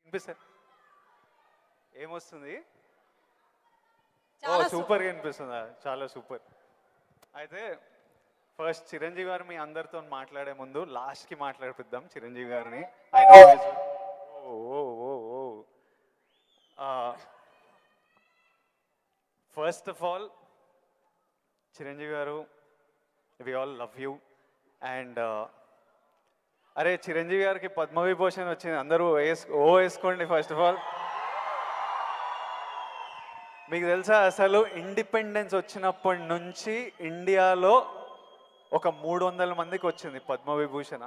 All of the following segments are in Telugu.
వినిపిస్తుంది? ఏమొస్తుంది? ఓ చాలా సూపర్గా వినిపిస్తుందా? చాలా సూపర్. అయితే ఫస్ట్ చిరంజీవి గారు మీ అందరితో మాట్లాడే ముందు లాస్ట్కి మాట్లాడిపిద్దాం చిరంజీవి గారిని. ఓ ఓ ఓ ఓ first of all Chiranjeevi garu, we all love you. And అరే చిరంజీవి గారికి పద్మవిభూషణ్ వచ్చింది, అందరూ వేసుకోండి ఫస్ట్ ఆఫ్ ఆల్. మీకు తెలుసా అసలు ఇండిపెండెన్స్ వచ్చినప్పటి నుంచి ఇండియాలో ఒక 300 మందికి వచ్చింది పద్మవిభూషణ్.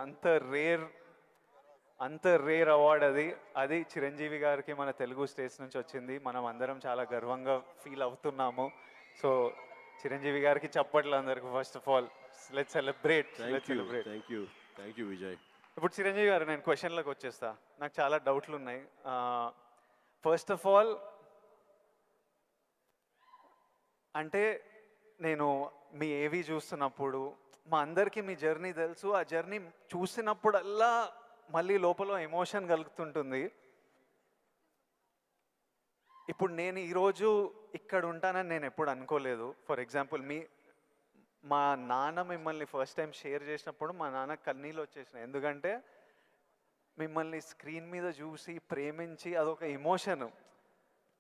అంత రేర్ అవార్డ్ అది. అది చిరంజీవి గారికి మన తెలుగు స్టేట్స్ నుంచి వచ్చింది. మనం అందరం చాలా గర్వంగా ఫీల్ అవుతున్నాము. సో చిరంజీవి గారికి చప్పట్లు అందరికి. First of all let's celebrate. Thank you Vijay. ఇప్పుడు చిరంజీవి గారు, నేను క్వశ్చన్లకు వచ్చేస్తా. నాకు చాలా డౌట్లు ఉన్నాయి. ఫస్ట్ ఆఫ్ ఆల్ అంటే నేను మీ ఏవి చూస్తున్నప్పుడు మా అందరికీ మీ జర్నీ తెలుసు. ఆ జర్నీ చూసినప్పుడల్లా మళ్ళీ లోపల ఎమోషన్ కలుగుతుంటుంది. ఇప్పుడు నేను ఈరోజు ఇక్కడ ఉంటానని నేను ఎప్పుడు అనుకోలేదు. ఫర్ ఎగ్జాంపుల్ మా నాన్న మిమ్మల్ని ఫస్ట్ టైం షేర్ చేసినప్పుడు మా నాన్న కన్నీళ్ళు వచ్చేసినాయి. ఎందుకంటే మిమ్మల్ని స్క్రీన్ మీద చూసి ప్రేమించి అదొక ఎమోషన్.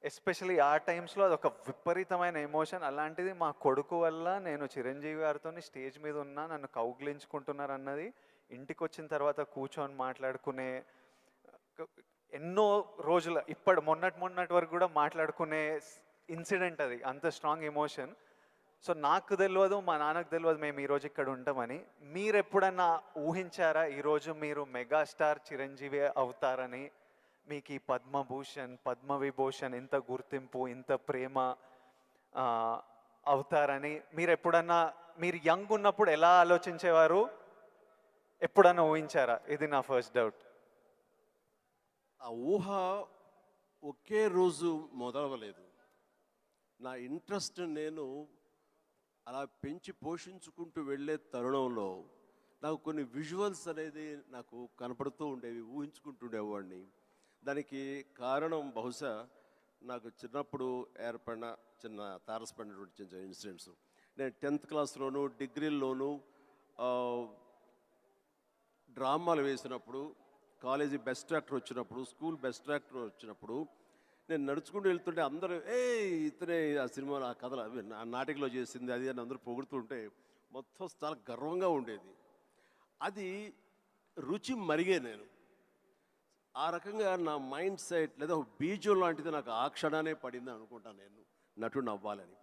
ఎస్పెషలీ ఆ టైమ్స్లో అదొక విపరీతమైన ఎమోషన్. అలాంటిది మా కొడుకు వల్ల నేను చిరంజీవి గారితో స్టేజ్ మీద ఉన్నా, నన్ను కౌగిలించుకుంటున్నారు అన్నది ఇంటికి వచ్చిన తర్వాత కూర్చొని మాట్లాడుకునే ఎన్నో రోజుల మొన్నటి వరకు కూడా మాట్లాడుకునే ఇన్సిడెంట్ అది. అంత స్ట్రాంగ్ ఎమోషన్. సో నాకు తెలియదు, మా నాన్నకు తెలియదు మేము ఈరోజు ఇక్కడ ఉంటామని. మీరు ఎప్పుడన్నా ఊహించారా ఈరోజు మీరు మెగాస్టార్ చిరంజీవి అవుతారని? మీకు ఈ పద్మభూషణ్, పద్మవిభూషణ్, ఇంత గుర్తింపు, ఇంత ప్రేమ అవుతారని మీరు యంగ్ ఉన్నప్పుడు ఎలా ఆలోచించేవారు? ఎప్పుడన్నా ఊహించారా? ఇది నా ఫస్ట్ డౌట్. ఆ ఊహ ఒకే రోజు మొదలవలేదు. నా ఇంట్రెస్ట్ నేను అలా పెంచి పోషించుకుంటూ వెళ్ళే తరుణంలో నాకు కొన్ని విజువల్స్ అనేది నాకు కనపడుతూ ఉండేవి, ఊహించుకుంటుండేవాడిని. దానికి కారణం బహుశా నాకు చిన్నప్పుడు ఏర్పడిన చిన్న తారసపడినటువంటి చిన్న ఇన్సిడెంట్స్. నేను 10th క్లాస్లోను డిగ్రీల్లోనూ డ్రామాలు వేసినప్పుడు, కాలేజీ బెస్ట్ యాక్టర్ వచ్చినప్పుడు, స్కూల్ బెస్ట్ యాక్టర్ వచ్చినప్పుడు నేను నడుచుకుంటూ వెళ్తుంటే అందరూ ఇతనే ఆ సినిమాలో ఆ కథలు అవి ఆ నాటికలో చేసింది అది అని అందరూ పొగుడుతుంటే మొత్తం చాలా గర్వంగా ఉండేది. అది రుచి మరిగే నేను ఆ రకంగా నా మైండ్ సెట్ లేదా ఒక బీజం లాంటిది నాకు ఆ క్షణానే పడింది అనుకుంటాను నేను నటుడు అవ్వాలని.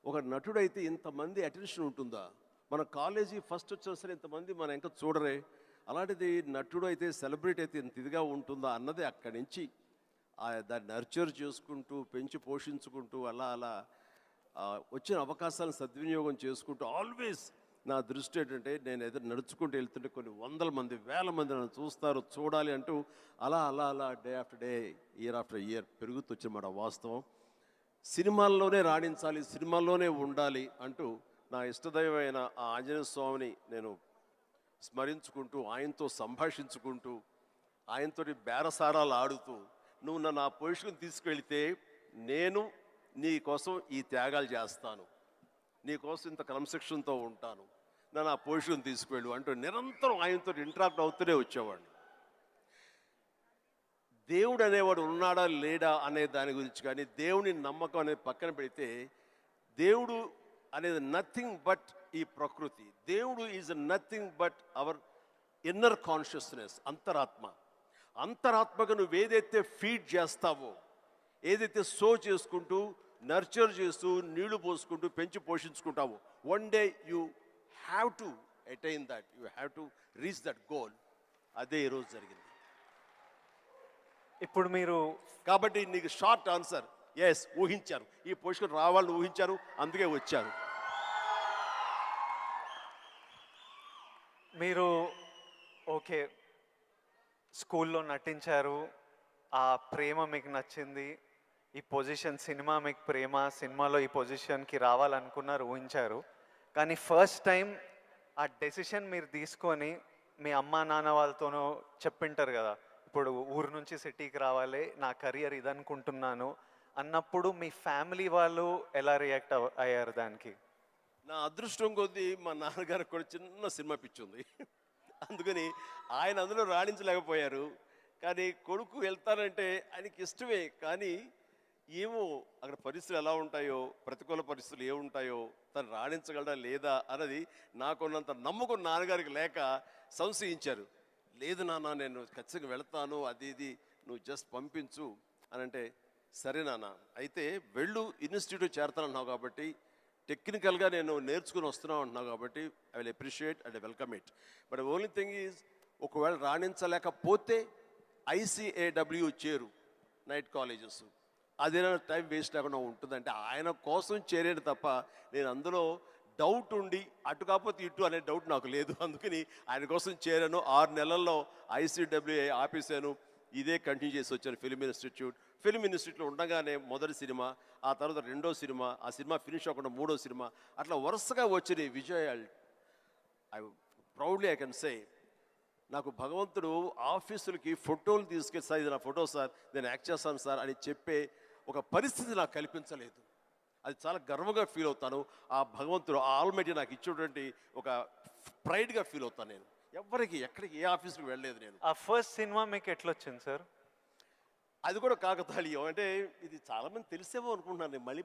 ఒక నటుడైతే ఇంతమంది అటెన్షన్ ఉంటుందా? మన కాలేజీ ఫస్ట్ వచ్చినా సరే ఇంతమంది మన ఇంకా చూడరే, అలాంటిది నటుడు అయితే సెలబ్రిటీ అయితే ఇంత ఇదిగా ఉంటుందా అన్నది అక్కడి నుంచి దాన్ని నర్చర్ చేసుకుంటూ పెంచి పోషించుకుంటూ అలా అలా వచ్చిన అవకాశాలను సద్వినియోగం చేసుకుంటూ ఆల్వేస్ నా దృష్టి ఏంటంటే నేను ఎదురు నడుచుకుంటూ వెళ్తుంటే కొన్ని 100 మంది 1000 మంది నన్ను చూస్తారు, చూడాలి అంటూ అలా అలా అలా day after day, year after year పెరుగుతూ వచ్చినమాట వాస్తవం. సినిమాల్లోనే రాణించాలి, సినిమాల్లోనే ఉండాలి అంటూ నా ఇష్టదైవమైన ఆ ఆంజనేయ స్వామిని నేను స్మరించుకుంటూ, ఆయనతో సంభాషించుకుంటూ, ఆయనతో బేరసారాలు ఆడుతూ, నువ్వు నన్ను ఆ పొజిషన్ తీసుకెళ్తే నేను నీ కోసం ఈ త్యాగాలు చేస్తాను, నీ కోసం ఇంత క్రమశిక్షణతో ఉంటాను, నన్ను ఆ పొజిషన్ తీసుకువెళ్ళు అంటూ నిరంతరం ఆయనతో ఇంటరాక్ట్ అవుతూనే వచ్చేవాడిని. దేవుడు అనేవాడు ఉన్నాడా లేడా అనే దాని గురించి కానీ, దేవుని నమ్మకం అనేది పక్కన పెడితే, దేవుడు అనేది నథింగ్ బట్ ఈ ప్రకృతి. దేవుడు is nothing but our inner consciousness, అంతరాత్మగా నువ్వు ఏదైతే ఫీడ్ చేస్తావో, ఏదైతే సో చేసుకుంటూ నర్చర్ చేస్తూ నీళ్లు పోసుకుంటూ పెంచి పోషించుకుంటావో, one day you have to attain that, you have to reach that goal. అదే ఈరోజు జరిగింది. ఇప్పుడు మీరు కాబట్టి నీకు షార్ట్ ఆన్సర్ ఎస్, ఊహించారు, ఈ పొజిషన్ రావాలని ఊహించారు, అందుకే వచ్చారు. మీరు ఓకే స్కూల్లో నటించారు, ఆ ప్రేమ మీకు నచ్చింది, ఈ పొజిషన్ సినిమా మీకు ప్రేమ, సినిమాలో ఈ పొజిషన్కి రావాలనుకున్నారు, ఊహించారు. కానీ ఫస్ట్ టైం ఆ డెసిషన్ మీరు తీసుకొని మీ అమ్మా నాన్న వాళ్ళతోనూ చెప్పింటారు కదా, ఇప్పుడు ఊరు నుంచి సిటీకి రావాలి, నా కెరియర్ ఇదనుకుంటున్నాను అన్నప్పుడు మీ ఫ్యామిలీ వాళ్ళు ఎలా రియాక్ట్ అయ్యారు దానికి? నా అదృష్టం కొద్దీ మా నాన్నగారికి కూడా చిన్న సినిమా పిచ్చి ఉంది. అందుకని ఆయన అందులో రాణించలేకపోయారు. కానీ కొడుకు వెళ్తానంటే ఆయనకి ఇష్టమే. కానీ ఏమో అక్కడ పరిస్థితులు ఎలా ఉంటాయో, ప్రతికూల పరిస్థితులు ఏముంటాయో, తను రాణించగలడా లేదా అన్నది నాకున్నంత నమ్మకం నాన్నగారికి లేక సంశయించారు. లేదు నాన్న, నేను ఖచ్చితంగా వెళ్తాను, అది ఇది నువ్వు జస్ట్ పంపించు అని అంటే, సరే నాన్న అయితే వెళ్ళు, ఇన్స్టిట్యూట్ చేరతానన్నావు కాబట్టి, టెక్నికల్గా నేను నేర్చుకుని వస్తున్నావు అంటున్నావు కాబట్టి I will appreciate and welcome it. But only thing is, ఒకవేళ రాణించలేకపోతే ICAW చేరు, నైట్ కాలేజెస్, అదేనా టైం వేస్ట్ లేకుండా ఉంటుందంటే ఆయన కోసం చేరేది తప్ప నేను అందులో డౌట్ ఉండి అటు కాకపోతే ఇటు అనే డౌట్ నాకు లేదు. అందుకని ఆయన కోసం చేరాను. 6 నెలల్లో ICAW ఆపేశాను. ఇదే కంటిన్యూ చేసి వచ్చాను ఫిల్మ్ ఇన్స్టిట్యూట్. ఫిల్మ్ ఇన్స్టిట్యూట్లో ఉండగానే మొదటి సినిమా, ఆ తర్వాత రెండో సినిమా, ఆ సినిమా ఫినిష్ అవ్వకుండా మూడో సినిమా, అట్లా వరుసగా వచ్చినాయి విజయాలు. I proudly I can say, నాకు భగవంతుడు ఆఫీసులకి ఫోటోలు తీసుకెళ్ళి, సార్ ఇది నా ఫోటో సార్, నేను యాక్ట్ చేస్తాను సార్ అని చెప్పే ఒక పరిస్థితి నాకు కల్పించలేదు. అది చాలా గర్వంగా ఫీల్ అవుతాను. ఆ భగవంతుడు, ఆ ఆల్మైటీ నాకు ఇచ్చేటువంటి ఒక ప్రైడ్గా ఫీల్ అవుతాను. నేను ఎవరికి ఎక్కడికి ఏ ఆఫీస్కి వెళ్ళలేదు. నేను ఆ ఫస్ట్ సినిమా మీకు ఎట్లా వచ్చింది సార్? అది కూడా కాకతాళీయం. అంటే ఇది చాలామంది తెలిసేమో అనుకుంటున్నాను. నేను మళ్ళీ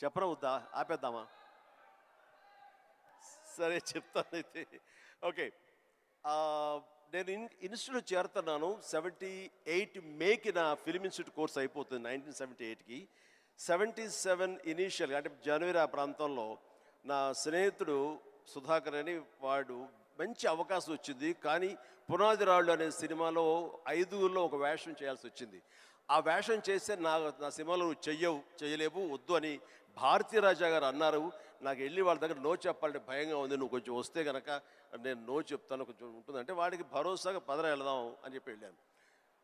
చెప్పరా వద్దా, ఆపేద్దామా? సరే చెప్తానైతే. ఓకే, నేను ఇన్స్టిట్యూట్ చేరుతున్నాను 78 మేకి నా ఫిల్మ్ ఇన్స్టిట్యూట్ కోర్స్ అయిపోతుంది 1978కి. 77 ఇనీషియల్గా అంటే జనవరి ఆ ప్రాంతంలో నా స్నేహితుడు సుధాకర్ అని వాడు మంచి అవకాశం వచ్చింది. కానీ పునాది రాళ్ళు అనే సినిమాలో 5గురిలో ఒక వేషం చేయాల్సి వచ్చింది. ఆ వేషం చేస్తే నా సినిమాలో నువ్వు చేయలేవు, వద్దు అని భారతీ రాజా గారు అన్నారు. నాకు వెళ్ళి వాళ్ళ దగ్గర నో చెప్పాలంటే భయంగా ఉంది, నువ్వు కొంచెం వస్తే కనుక నేను నో చెప్తాను, కొంచెం ఉంటుందంటే వాడికి భరోసాగా పదరా వెళదాం అని చెప్పి వెళ్ళాను.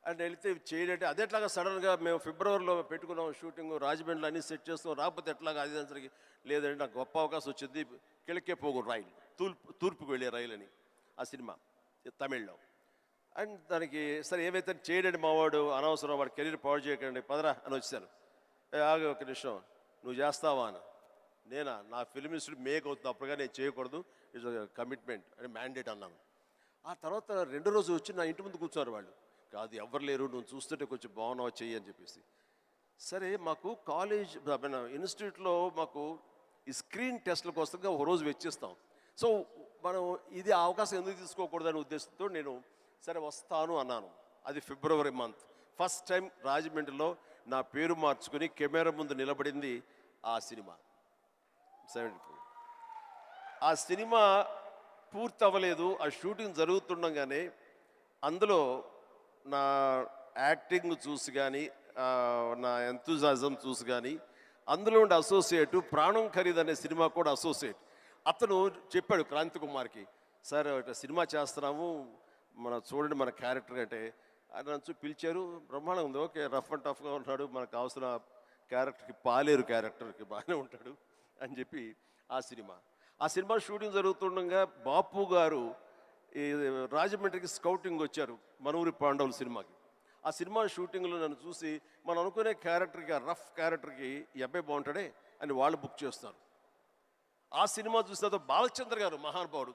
అండ్ వెళితే చేయంటే అదేట్లాగా సడన్గా మేము ఫిబ్రవరిలో పెట్టుకున్నాం షూటింగ్, రాజమండ్రిలో అన్నీ సెట్ చేస్తున్నాం, రాకపోతే ఎట్లాగా అది దానికి లేదంటే నాకు గొప్ప అవకాశం వచ్చింది. కిళకే పోగు రైలు, తూర్పుకు వెళ్ళే రైలు అని ఆ సినిమా తమిళ్లో. అండ్ దానికి సరే ఏమైతే చేయడండి మావాడు, అనవసరం వాడు కెరీర్ పాడు చేయకండి, పదరా అని వచ్చాను. ఆగు ఒక నిమిషం, నువ్వు చేస్తావా అని. నేనా, నా ఫిల్మ్ ఇన్స్టిట్యూట్ మేక్ అవుతుంది, అప్పుడుగా నేను చేయకూడదు, ఇట్స్ కమిట్మెంట్ అని మ్యాండేట్ అన్నాను. ఆ తర్వాత 2వ రోజు వచ్చి నా ఇంటి ముందు కూర్చున్నారు వాళ్ళు. కాదు ఎవరు లేరు, నువ్వు చూస్తుంటే కొంచెం బాగున్నావా చెయ్యి అని చెప్పేసి. సరే మాకు కాలేజ్ ఇన్స్టిట్యూట్లో మాకు ఈ స్క్రీన్ టెస్ట్ల కోసంగా ఒక రోజు వెచ్చిస్తాం. సో మనం ఇది అవకాశం ఎందుకు తీసుకోకూడదనే ఉద్దేశంతో నేను సరే వస్తాను అన్నాను. అది ఫిబ్రవరి మంత్. ఫస్ట్ టైం రాజమండ్రిలో నా పేరు మార్చుకుని కెమెరా ముందు నిలబడింది ఆ సినిమా 74. ఆ సినిమా పూర్తి అవ్వలేదు, ఆ షూటింగ్ జరుగుతుండగానే అందులో నా యాక్టింగ్ చూసి కానీ, నా ఎంతూజాజం చూసి కానీ, అందులో ఉండే అసోసియేటు ప్రాణం ఖరీదు అనే సినిమా కూడా అసోసియేట్ అతను చెప్పాడు క్రాంతి కుమార్కి, సార్ ఇట్లా సినిమా చేస్తున్నాము, చూడండి మన క్యారెక్టర్ అంటే. ఆయన నన్ను పిలిచారు, బ్రహ్మాండం ఉంది, ఓకే రఫ్ అండ్ టఫ్గా ఉన్నాడు, మనకు కావాల్సిన క్యారెక్టర్కి పాలేరు క్యారెక్టర్కి బాగానే ఉంటాడు అని చెప్పి ఆ సినిమా షూటింగ్ జరుగుతుండగా బాపు గారు ఈ రాజమండ్రికి స్కౌటింగ్ వచ్చారు మనూరి పాండవుల సినిమాకి. ఆ సినిమా షూటింగ్లో నన్ను చూసి మనం అనుకునే క్యారెక్టర్కి, ఆ రఫ్ క్యారెక్టర్కి ఈ అబ్బాయి బాగుంటాడే అని వాళ్ళు బుక్ చేస్తారు. ఆ సినిమా చూసిన తర్వాత బాలచంద్ర గారు మహానుభావుడు,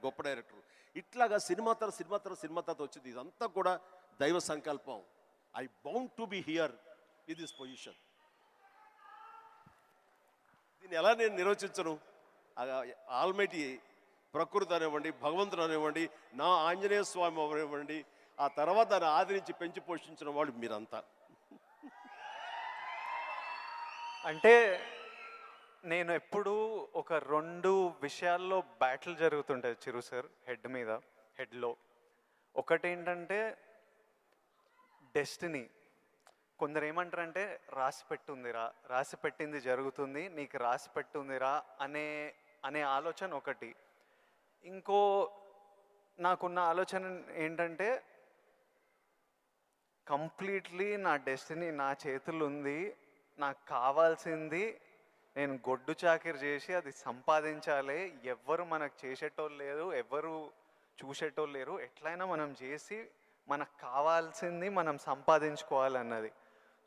గొప్ప డైరెక్టర్, ఇట్లాగా సినిమా తర్వాత వచ్చింది. ఇదంతా కూడా దైవ సంకల్పం. I bound to be here with this position. దీన్ని ఎలా నేను నిర్వచించను? ఆల్మైటీ ప్రకృతి అనివ్వండి, భగవంతుడు అనివ్వండి, నా ఆంజనేయ స్వామి అవనివ్వండి, ఆ తర్వాత దాన్ని ఆదరించి పెంచి పోషించిన వాళ్ళు మీరంతా. అంటే నేను ఎప్పుడు ఒక 2 విషయాల్లో బ్యాటిల్ జరుగుతుంటుంది చిరు సార్ హెడ్లో. ఒకటేంటంటే డెస్టినీ. కొందరు ఏమంటారంటే రాసి పెట్టింది జరుగుతుంది, నీకు రాసి పెట్టుందిరా అనే ఆలోచన ఒకటి. ఇంకో నాకున్న ఆలోచన ఏంటంటే కంప్లీట్లీ నా డెస్టినీ నా చేతుల్లో ఉంది, నాకు కావాల్సింది నేను గొడ్డు చాకిరి చేసి అది సంపాదించాలి. ఎవ్వరు మనకు చేసేటోళ్ళు లేరు, ఎవ్వరు చూసేటోళ్ళు లేరు, ఎట్లయినా మనం చేసి మనకు కావాల్సింది మనం సంపాదించుకోవాలన్నది.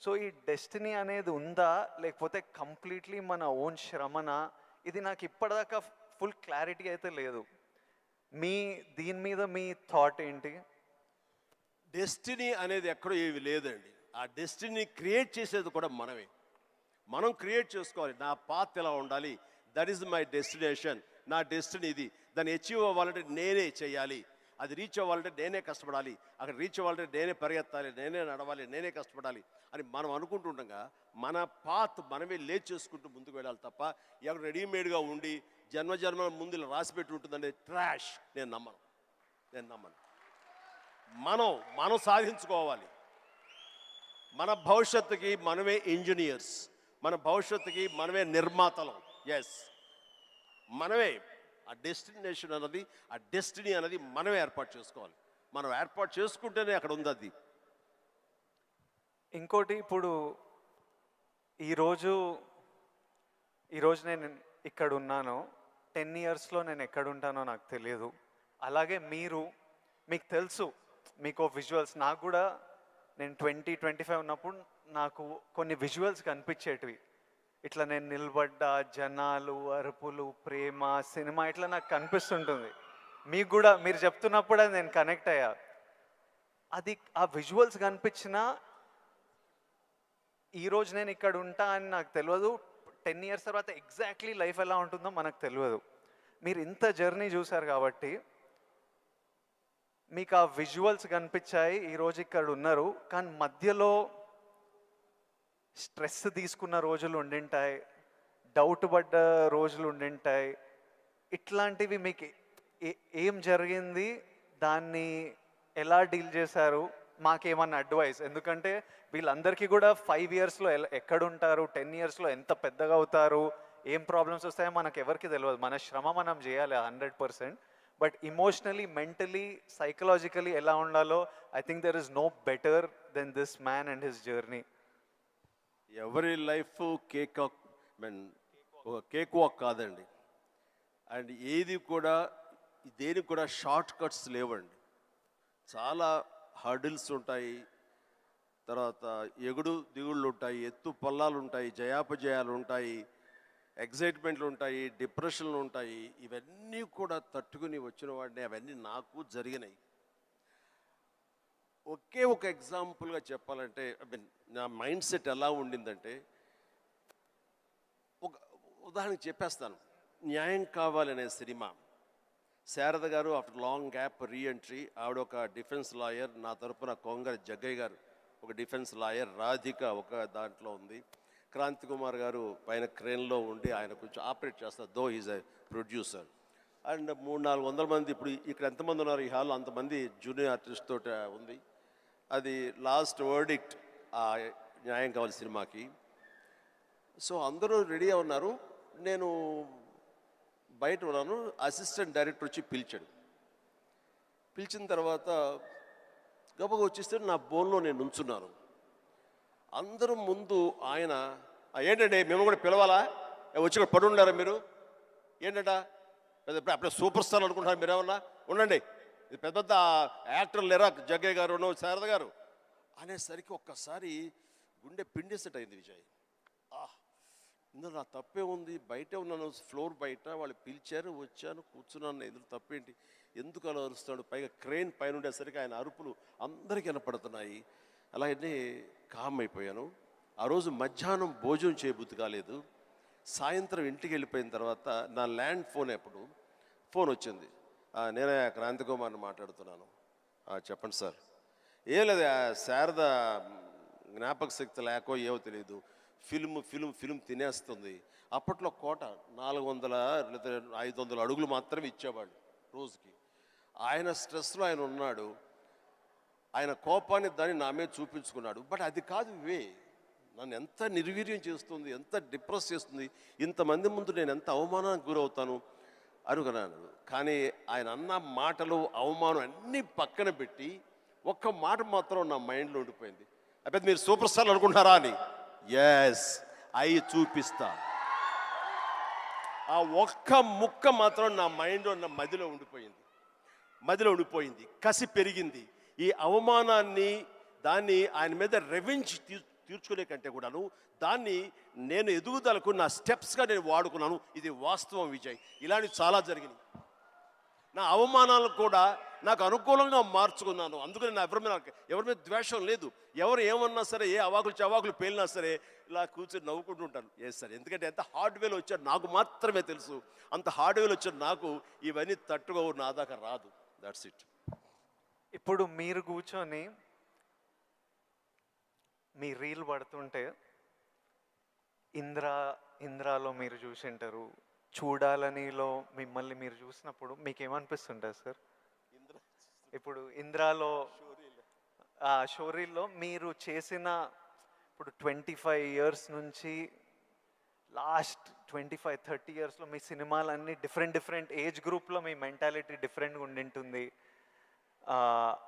సో ఈ డెస్టినీ అనేది ఉందా, లేకపోతే కంప్లీట్లీ మన ఓన్ శ్రమనా? ఇది నాకు ఇప్పటిదాకా ఫుల్ క్లారిటీ అయితే లేదు. దీని మీద మీ థాట్ ఏంటి? డెస్టినీ అనేది ఎక్కడో ఏవి లేదండి. ఆ డెస్టినీ క్రియేట్ చేసేది కూడా మనమే. మనం క్రియేట్ చేసుకోవాలి. నా పాత్ ఎలా ఉండాలి, దట్ ఈస్ మై డెస్టినేషన్, నా డెస్టినీ ఇది. దాన్ని అచీవ్ అవ్వాలంటే నేనే చేయాలి, అది రీచ్ అవ్వాలంటే నేనే కష్టపడాలి, అక్కడ రీచ్ అవ్వాలంటే నేనే పరిగెత్తాలి, నేనే నడవాలి, నేనే కష్టపడాలి అని మనం అనుకుంటుండగా మన పాత్ మనమే లేచి చేసుకుంటూ ముందుకు వెళ్ళాలి తప్ప ఎక్కడ రెడీమేడ్గా ఉండి జన్మల ముందు ఇలా రాసి పెట్టి ఉంటుందంటే ట్రాష్. నేను నమ్మను. మనం సాధించుకోవాలి. మన భవిష్యత్తుకి మనమే ఇంజనీర్స్, మన భవిష్యత్తుకి మనమే నిర్మాతలం. ఎస్, మనమే ఆ డెస్టినేషన్ అన్నది, ఆ డెస్టినీ అనేది మనమే ఏర్పాటు చేసుకోవాలి. మనం ఏర్పాటు చేసుకుంటేనే అక్కడ ఉంది అది. ఇంకోటి, ఇప్పుడు ఈరోజు నేను ఇక్కడ ఉన్నాను, 10 ఇయర్స్లో నేను ఎక్కడ ఉంటానో నాకు తెలియదు. అలాగే మీకు తెలుసు, మీకు విజువల్స్, నాకు కూడా నేను 20-25 ఉన్నప్పుడు నాకు కొన్ని విజువల్స్ కనిపించేటివి. ఇట్లా నేను నిలబడ్డా, జనాలు, అరుపులు, ప్రేమ, సినిమా ఇట్లా నాకు కనిపిస్తుంటుంది. మీకు కూడా మీరు చెప్తున్నప్పుడు అది నేను కనెక్ట్ అయ్యా. అది ఆ విజువల్స్ కనిపించినా ఈరోజు నేను ఇక్కడ ఉంటా అని నాకు తెలియదు. 10 ఇయర్స్ తర్వాత ఎగ్జాక్ట్లీ లైఫ్ ఎలా ఉంటుందో మనకు తెలియదు. మీరు ఇంత జర్నీ చూసారు కాబట్టి మీకు ఆ విజువల్స్ కనిపించాయి, ఈరోజు ఇక్కడ ఉన్నారు. కానీ మధ్యలో స్ట్రెస్ తీసుకున్న రోజులు ఉండింటాయి, డౌట్ పడ్డ రోజులు ఉండింటాయి. ఇట్లాంటివి మీకు ఏం జరిగింది, దాన్ని ఎలా డీల్ చేశారు, మాకేమన్నా అడ్వైస్? ఎందుకంటే వీళ్ళందరికీ కూడా 5 ఇయర్స్లో ఎక్కడుంటారు, 10 ఇయర్స్లో ఎంత పెద్దగా అవుతారు, ఏం ప్రాబ్లమ్స్ వస్తాయో మనకు ఎవరికి తెలియదు. మన శ్రమ మనం చేయాలి 100%. బట్ ఇమోషనలీ, మెంటలీ, సైకలాజికలీ ఎలా ఉండాలో I think there is no better than this man and his journey. ఎవరి లైఫ్ కేక్ వాక్ కాదండి. అండ్ ఏది కూడా, దేనికి కూడా షార్ట్ కట్స్ లేవండి. చాలా హర్డిల్స్ ఉంటాయి, తర్వాత ఎగుడు దిగుళ్ళు ఉంటాయి, ఎత్తు పల్లాలు ఉంటాయి, జయాపజయాలు ఉంటాయి, ఎగ్జైట్మెంట్లు ఉంటాయి, డిప్రెషన్లు ఉంటాయి. ఇవన్నీ కూడా తట్టుకుని వచ్చిన వాడిని, అవన్నీ నాకు జరిగినాయి. ఒకే ఒక ఎగ్జాంపుల్గా చెప్పాలంటే, నా మైండ్ సెట్ ఎలా ఉండిందంటే, ఒక ఉదాహరణకి చెప్పేస్తాను. న్యాయం కావాలనే సినిమా, శారద గారు ఆఫ్టర్ లాంగ్ గ్యాప్ రీఎంట్రీ, ఆవిడ ఒక డిఫెన్స్ లాయర్, నా తరపున కొంగరి జగ్గయ్య గారు ఒక డిఫెన్స్ లాయర్, రాధిక ఒక దాంట్లో ఉంది, క్రాంతి కుమార్ గారు పైన క్రేన్లో ఉండి ఆయన కొంచెం ఆపరేట్ చేస్తారు, though is a producer. And 300-400 మంది, ఇప్పుడు ఇక్కడ ఎంతమంది ఉన్నారు ఈ హాల్లో అంతమంది జూనియర్ ఆర్టిస్ట్ తోటి ఉంది. అది లాస్ట్ వర్డిక్ట్ ఆ న్యాయం కావాలి సినిమాకి. సో అందరూ రెడీ ఉన్నారు, నేను బయట ఉన్నాను. అసిస్టెంట్ డైరెక్టర్ వచ్చి పిలిచిన తర్వాత గబగ వచ్చేస్తే నా బోన్లో నేను నుంచున్నాను. అందరూ ముందు ఆయన, ఏంటంటే మేము కూడా పిలవాలా, వచ్చి కూడా పడి ఉండారా మీరు, ఏంటంట అప్పుడే సూపర్ స్టార్ అనుకుంటున్నారు మీరేమన్నా, ఉండండి, ఇది పెద్ద పెద్ద యాక్టర్లు లేరా, జగ్గయ్య గారు, శారద గారు అనేసరికి ఒక్కసారి గుండె పిండేసెట్ అయింది విజయ్. ఇందులో నా తప్పే ఉంది, బయటే ఉన్నాను, ఫ్లోర్ బయట, వాళ్ళు పిలిచారు, వచ్చాను, కూర్చున్నాను, ఎదురు తప్పేంటి, ఎందుకు అలా అరుస్తాడు, పైగా క్రెయిన్ పైన ఉండేసరికి ఆయన అరుపులు అందరికీ వినపడుతున్నాయి. అలాగే కామ్ అయిపోయాను. ఆ రోజు మధ్యాహ్నం భోజనం చేయబుద్ధి కాలేదు. సాయంత్రం ఇంటికి వెళ్ళిపోయిన తర్వాత నా ల్యాండ్ ఫోన్ వచ్చింది. నేనే క్రాంతి కుమార్ని మాట్లాడుతున్నాను. చెప్పండి సార్. ఏం లేదు, శారద జ్ఞాపక శక్తి లేకో ఏవో తెలియదు, ఫిల్మ్ తినేస్తుంది. అప్పట్లో కోట 400 లేదా 500 అడుగులు మాత్రమే ఇచ్చేవాళ్ళు రోజుకి. ఆయన స్ట్రెస్లో ఆయన ఉన్నాడు, ఆయన కోపాన్ని దాన్ని నా మీద చూపించుకున్నాడు. బట్ అది కాదు నన్ను ఎంత నిర్వీర్యం చేస్తుంది, ఎంత డిప్రెస్ చేస్తుంది, ఇంతమంది ముందు నేను ఎంత అవమానానికి గురవుతాను అనుకున్నాను. కానీ ఆయన అన్న మాటలు, అవమానం అన్నీ పక్కన పెట్టి ఒక్క మాట మాత్రం నా మైండ్లో ఉండిపోయింది. అప్పుడు మీరు సూపర్ స్టార్ అనుకుంటున్నారా అని. ఎస్, అవి చూపిస్తా. ఆ ఒక్క ముక్క మాత్రం నా మైండ్లో, నా మదిలో ఉండిపోయింది. కసి పెరిగింది. ఈ అవమానాన్ని దాన్ని ఆయన మీద రెవెంజ్ తీర్చుకునే కంటే కూడాను దాన్ని నేను ఎదుగుదలకు నా స్టెప్స్గా నేను వాడుకున్నాను. ఇది వాస్తవం విజయ్. ఇలాంటివి చాలా జరిగినాయి. నా అవమానాలను కూడా నాకు అనుకూలంగా మార్చుకున్నాను. అందుకని నా ఎవరి మీద ద్వేషం లేదు. ఎవరు ఏమన్నా సరే, ఏ అవాకులు చవాకులు పేలినా సరే ఇలా కూర్చొని నవ్వుకుంటూ ఉంటాను. ఏ సరే, ఎందుకంటే ఎంత హార్డ్వేర్ వచ్చాడు నాకు మాత్రమే తెలుసు. అంత హార్డ్వేర్ వచ్చాడు నాకు ఇవన్నీ తట్టుకో నా దాకా రాదు. That's it. ఇప్పుడు మీరు కూర్చొని మీ రీల్ పడుతుంటే ఇంద్రాలో మీరు చూసింటారు, చూడాలనిలో మిమ్మల్ని మీరు చూసినప్పుడు మీకు ఏమనిపిస్తుంటుంది సార్? ఇప్పుడు ఇంద్రాలో షోరీల్లో మీరు చేసిన ఇప్పుడు 25 years నుంచి లాస్ట్ 25-30 yearsలో మీ సినిమాలన్నీ డిఫరెంట్ ఏజ్ గ్రూప్లో మీ మెంటాలిటీ డిఫరెంట్గా ఉండింటుంది.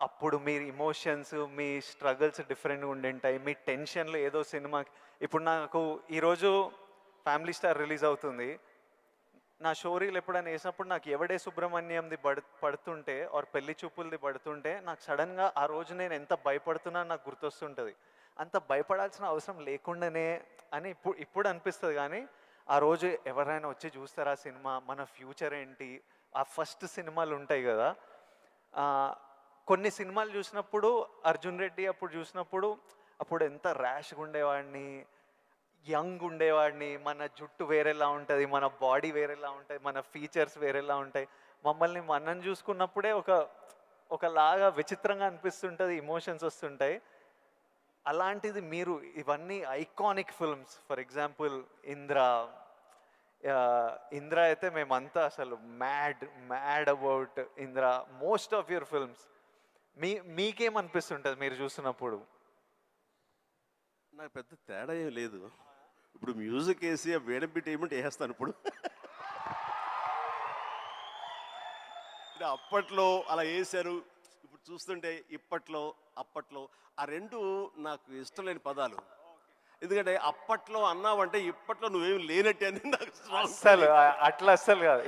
అప్పుడు మీ ఇమోషన్స్, మీ స్ట్రగుల్స్ డిఫరెంట్గా ఉండింటాయి. మీ టెన్షన్లు ఏదో సినిమాకి ఇప్పుడు నాకు ఈరోజు ఫ్యామిలీ స్టార్ రిలీజ్ అవుతుంది. నా షోరీలు ఎప్పుడైనా వేసినప్పుడు నాకు ఎవడే సుబ్రహ్మణ్యంది పడుతుంటే ఆర్ పెళ్లి చూపులది పడుతుంటే నాకు సడన్గా ఆ రోజు నేను ఎంత భయపడుతున్నా నాకు గుర్తొస్తుంటుంది. అంత భయపడాల్సిన అవసరం లేకుండానే అని ఇప్పుడు అనిపిస్తుంది. కానీ ఆ రోజు ఎవరైనా వచ్చి చూస్తారా సినిమా, మన ఫ్యూచర్ ఏంటి, ఆ ఫస్ట్ సినిమాలు ఉంటాయి కదా. కొన్ని సినిమాలు చూసినప్పుడు అర్జున్ రెడ్డి అప్పుడు చూసినప్పుడు అప్పుడు ఎంత ర్యాష్గా ఉండేవాడిని, యంగ్ ఉండేవాడిని, మన జుట్టు వేరేలా ఉంటుంది, మన బాడీ వేరేలా ఉంటుంది, మన ఫీచర్స్ వేరేలా ఉంటాయి. మమ్మల్ని మనం చూసుకున్నప్పుడే ఒకలాగా విచిత్రంగా అనిపిస్తుంటుంది, ఇమోషన్స్ వస్తుంటాయి. అలాంటిది మీరు ఇవన్నీ iconic films, for example Indra అయితే మేమంతా అసలు mad about Indra. Most of your films మీకేమనిపిస్తుంటుంది మీరు చూసినప్పుడు? నాకు పెద్ద తేడా ఏం లేదు. ఇప్పుడు మ్యూజిక్ వేసి వేడం బిట్ ఏమంటే వేస్తాను. ఇప్పుడు అప్పట్లో అలా వేశారు, ఇప్పుడు చూస్తుంటే ఇప్పట్లో అప్పట్లో ఆ రెండు నాకు ఇష్టం లేని పదాలు. ఎందుకంటే అప్పట్లో అన్నావంటే ఇప్పట్లో నువ్వేమి లేనట్టే అని నాకు అస్సలు అట్లా అస్సలు కాదు.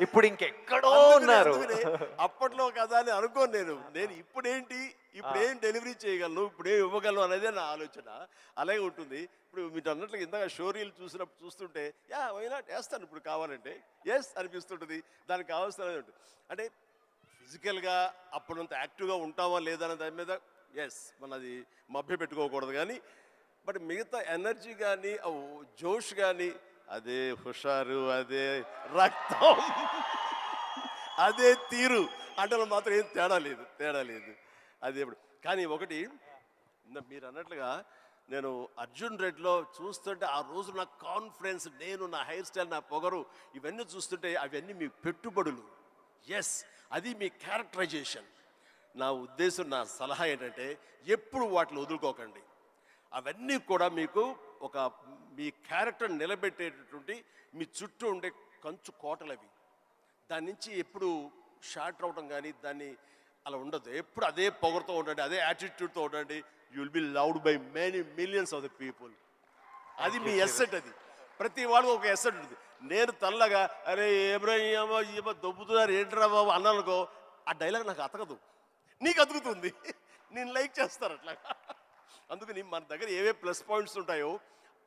ఇప్పుడు ఇంకెక్కడో ఉన్నారు. అప్పట్లో కదా అని అనుకోను నేను ఇప్పుడేంటి, ఇప్పుడేం డెలివరీ చేయగలను, ఇప్పుడేం ఇవ్వగలను అనేది నా ఆలోచన. అలాగే ఉంటుంది. ఇప్పుడు మీరు అన్నట్లు ఇందాక షోరీలు చూస్తుంటే వైనాట్ వేస్తాను ఇప్పుడు కావాలంటే ఎస్ అనిపిస్తుంటుంది. దానికి కావాల్సిన అంటే ఫిజికల్గా అప్పుడంత యాక్టివ్గా ఉంటావా లేదా అనే దాని మీద ఎస్ మనది మభ్య పెట్టుకోకూడదు. కానీ బట్ మిగతా ఎనర్జీ కానీ జోష్ కానీ అదే హుషారు, అదే రక్తం, అదే తీరు అంటే మాత్రం ఏం తేడా లేదు. అది ఎప్పుడు కానీ ఒకటి మీరు అన్నట్లుగా నేను అర్జున్ రెడ్డిలో చూస్తుంటే ఆ రోజు నా కాన్ఫిడెన్స్, నేను నా హెయిర్ స్టైల్, నా పొగరు ఇవన్నీ చూస్తుంటే అవన్నీ మీ పెట్టుబడులు. ఎస్, అది మీ క్యారెక్టరైజేషన్. నా ఉద్దేశం, నా సలహా ఏంటంటే ఎప్పుడు వాటిని వదులుకోకండి. అవన్నీ కూడా మీకు మీ క్యారెక్టర్ నిలబెట్టేటటువంటి మీ చుట్టూ ఉండే కంచు కోటలవి. దాని నుంచి ఎప్పుడు షార్ట్ అవడం కానీ దాన్ని అలా ఉండదు. ఎప్పుడు అదే పొగరుతో ఉండండి, అదే యాటిట్యూడ్తో ఉండండి. You will be loved by many millions of the people. అది మీ ఎస్సెట్. అది ప్రతి వాళ్ళకి ఒక ఎస్సెట్ ఉంటుంది. నేను తల్లగా అరే ఏమో దొబ్బుతున్నారు ఏంట్రా బాబు అన్నానుకో, ఆ డైలాగ్ నాకు అతకదు, నీకు అతుకుతుంది, నేను లైక్ చేస్తాను అట్లా. అందుకని మన దగ్గర ఏవే ప్లస్ పాయింట్స్ ఉంటాయో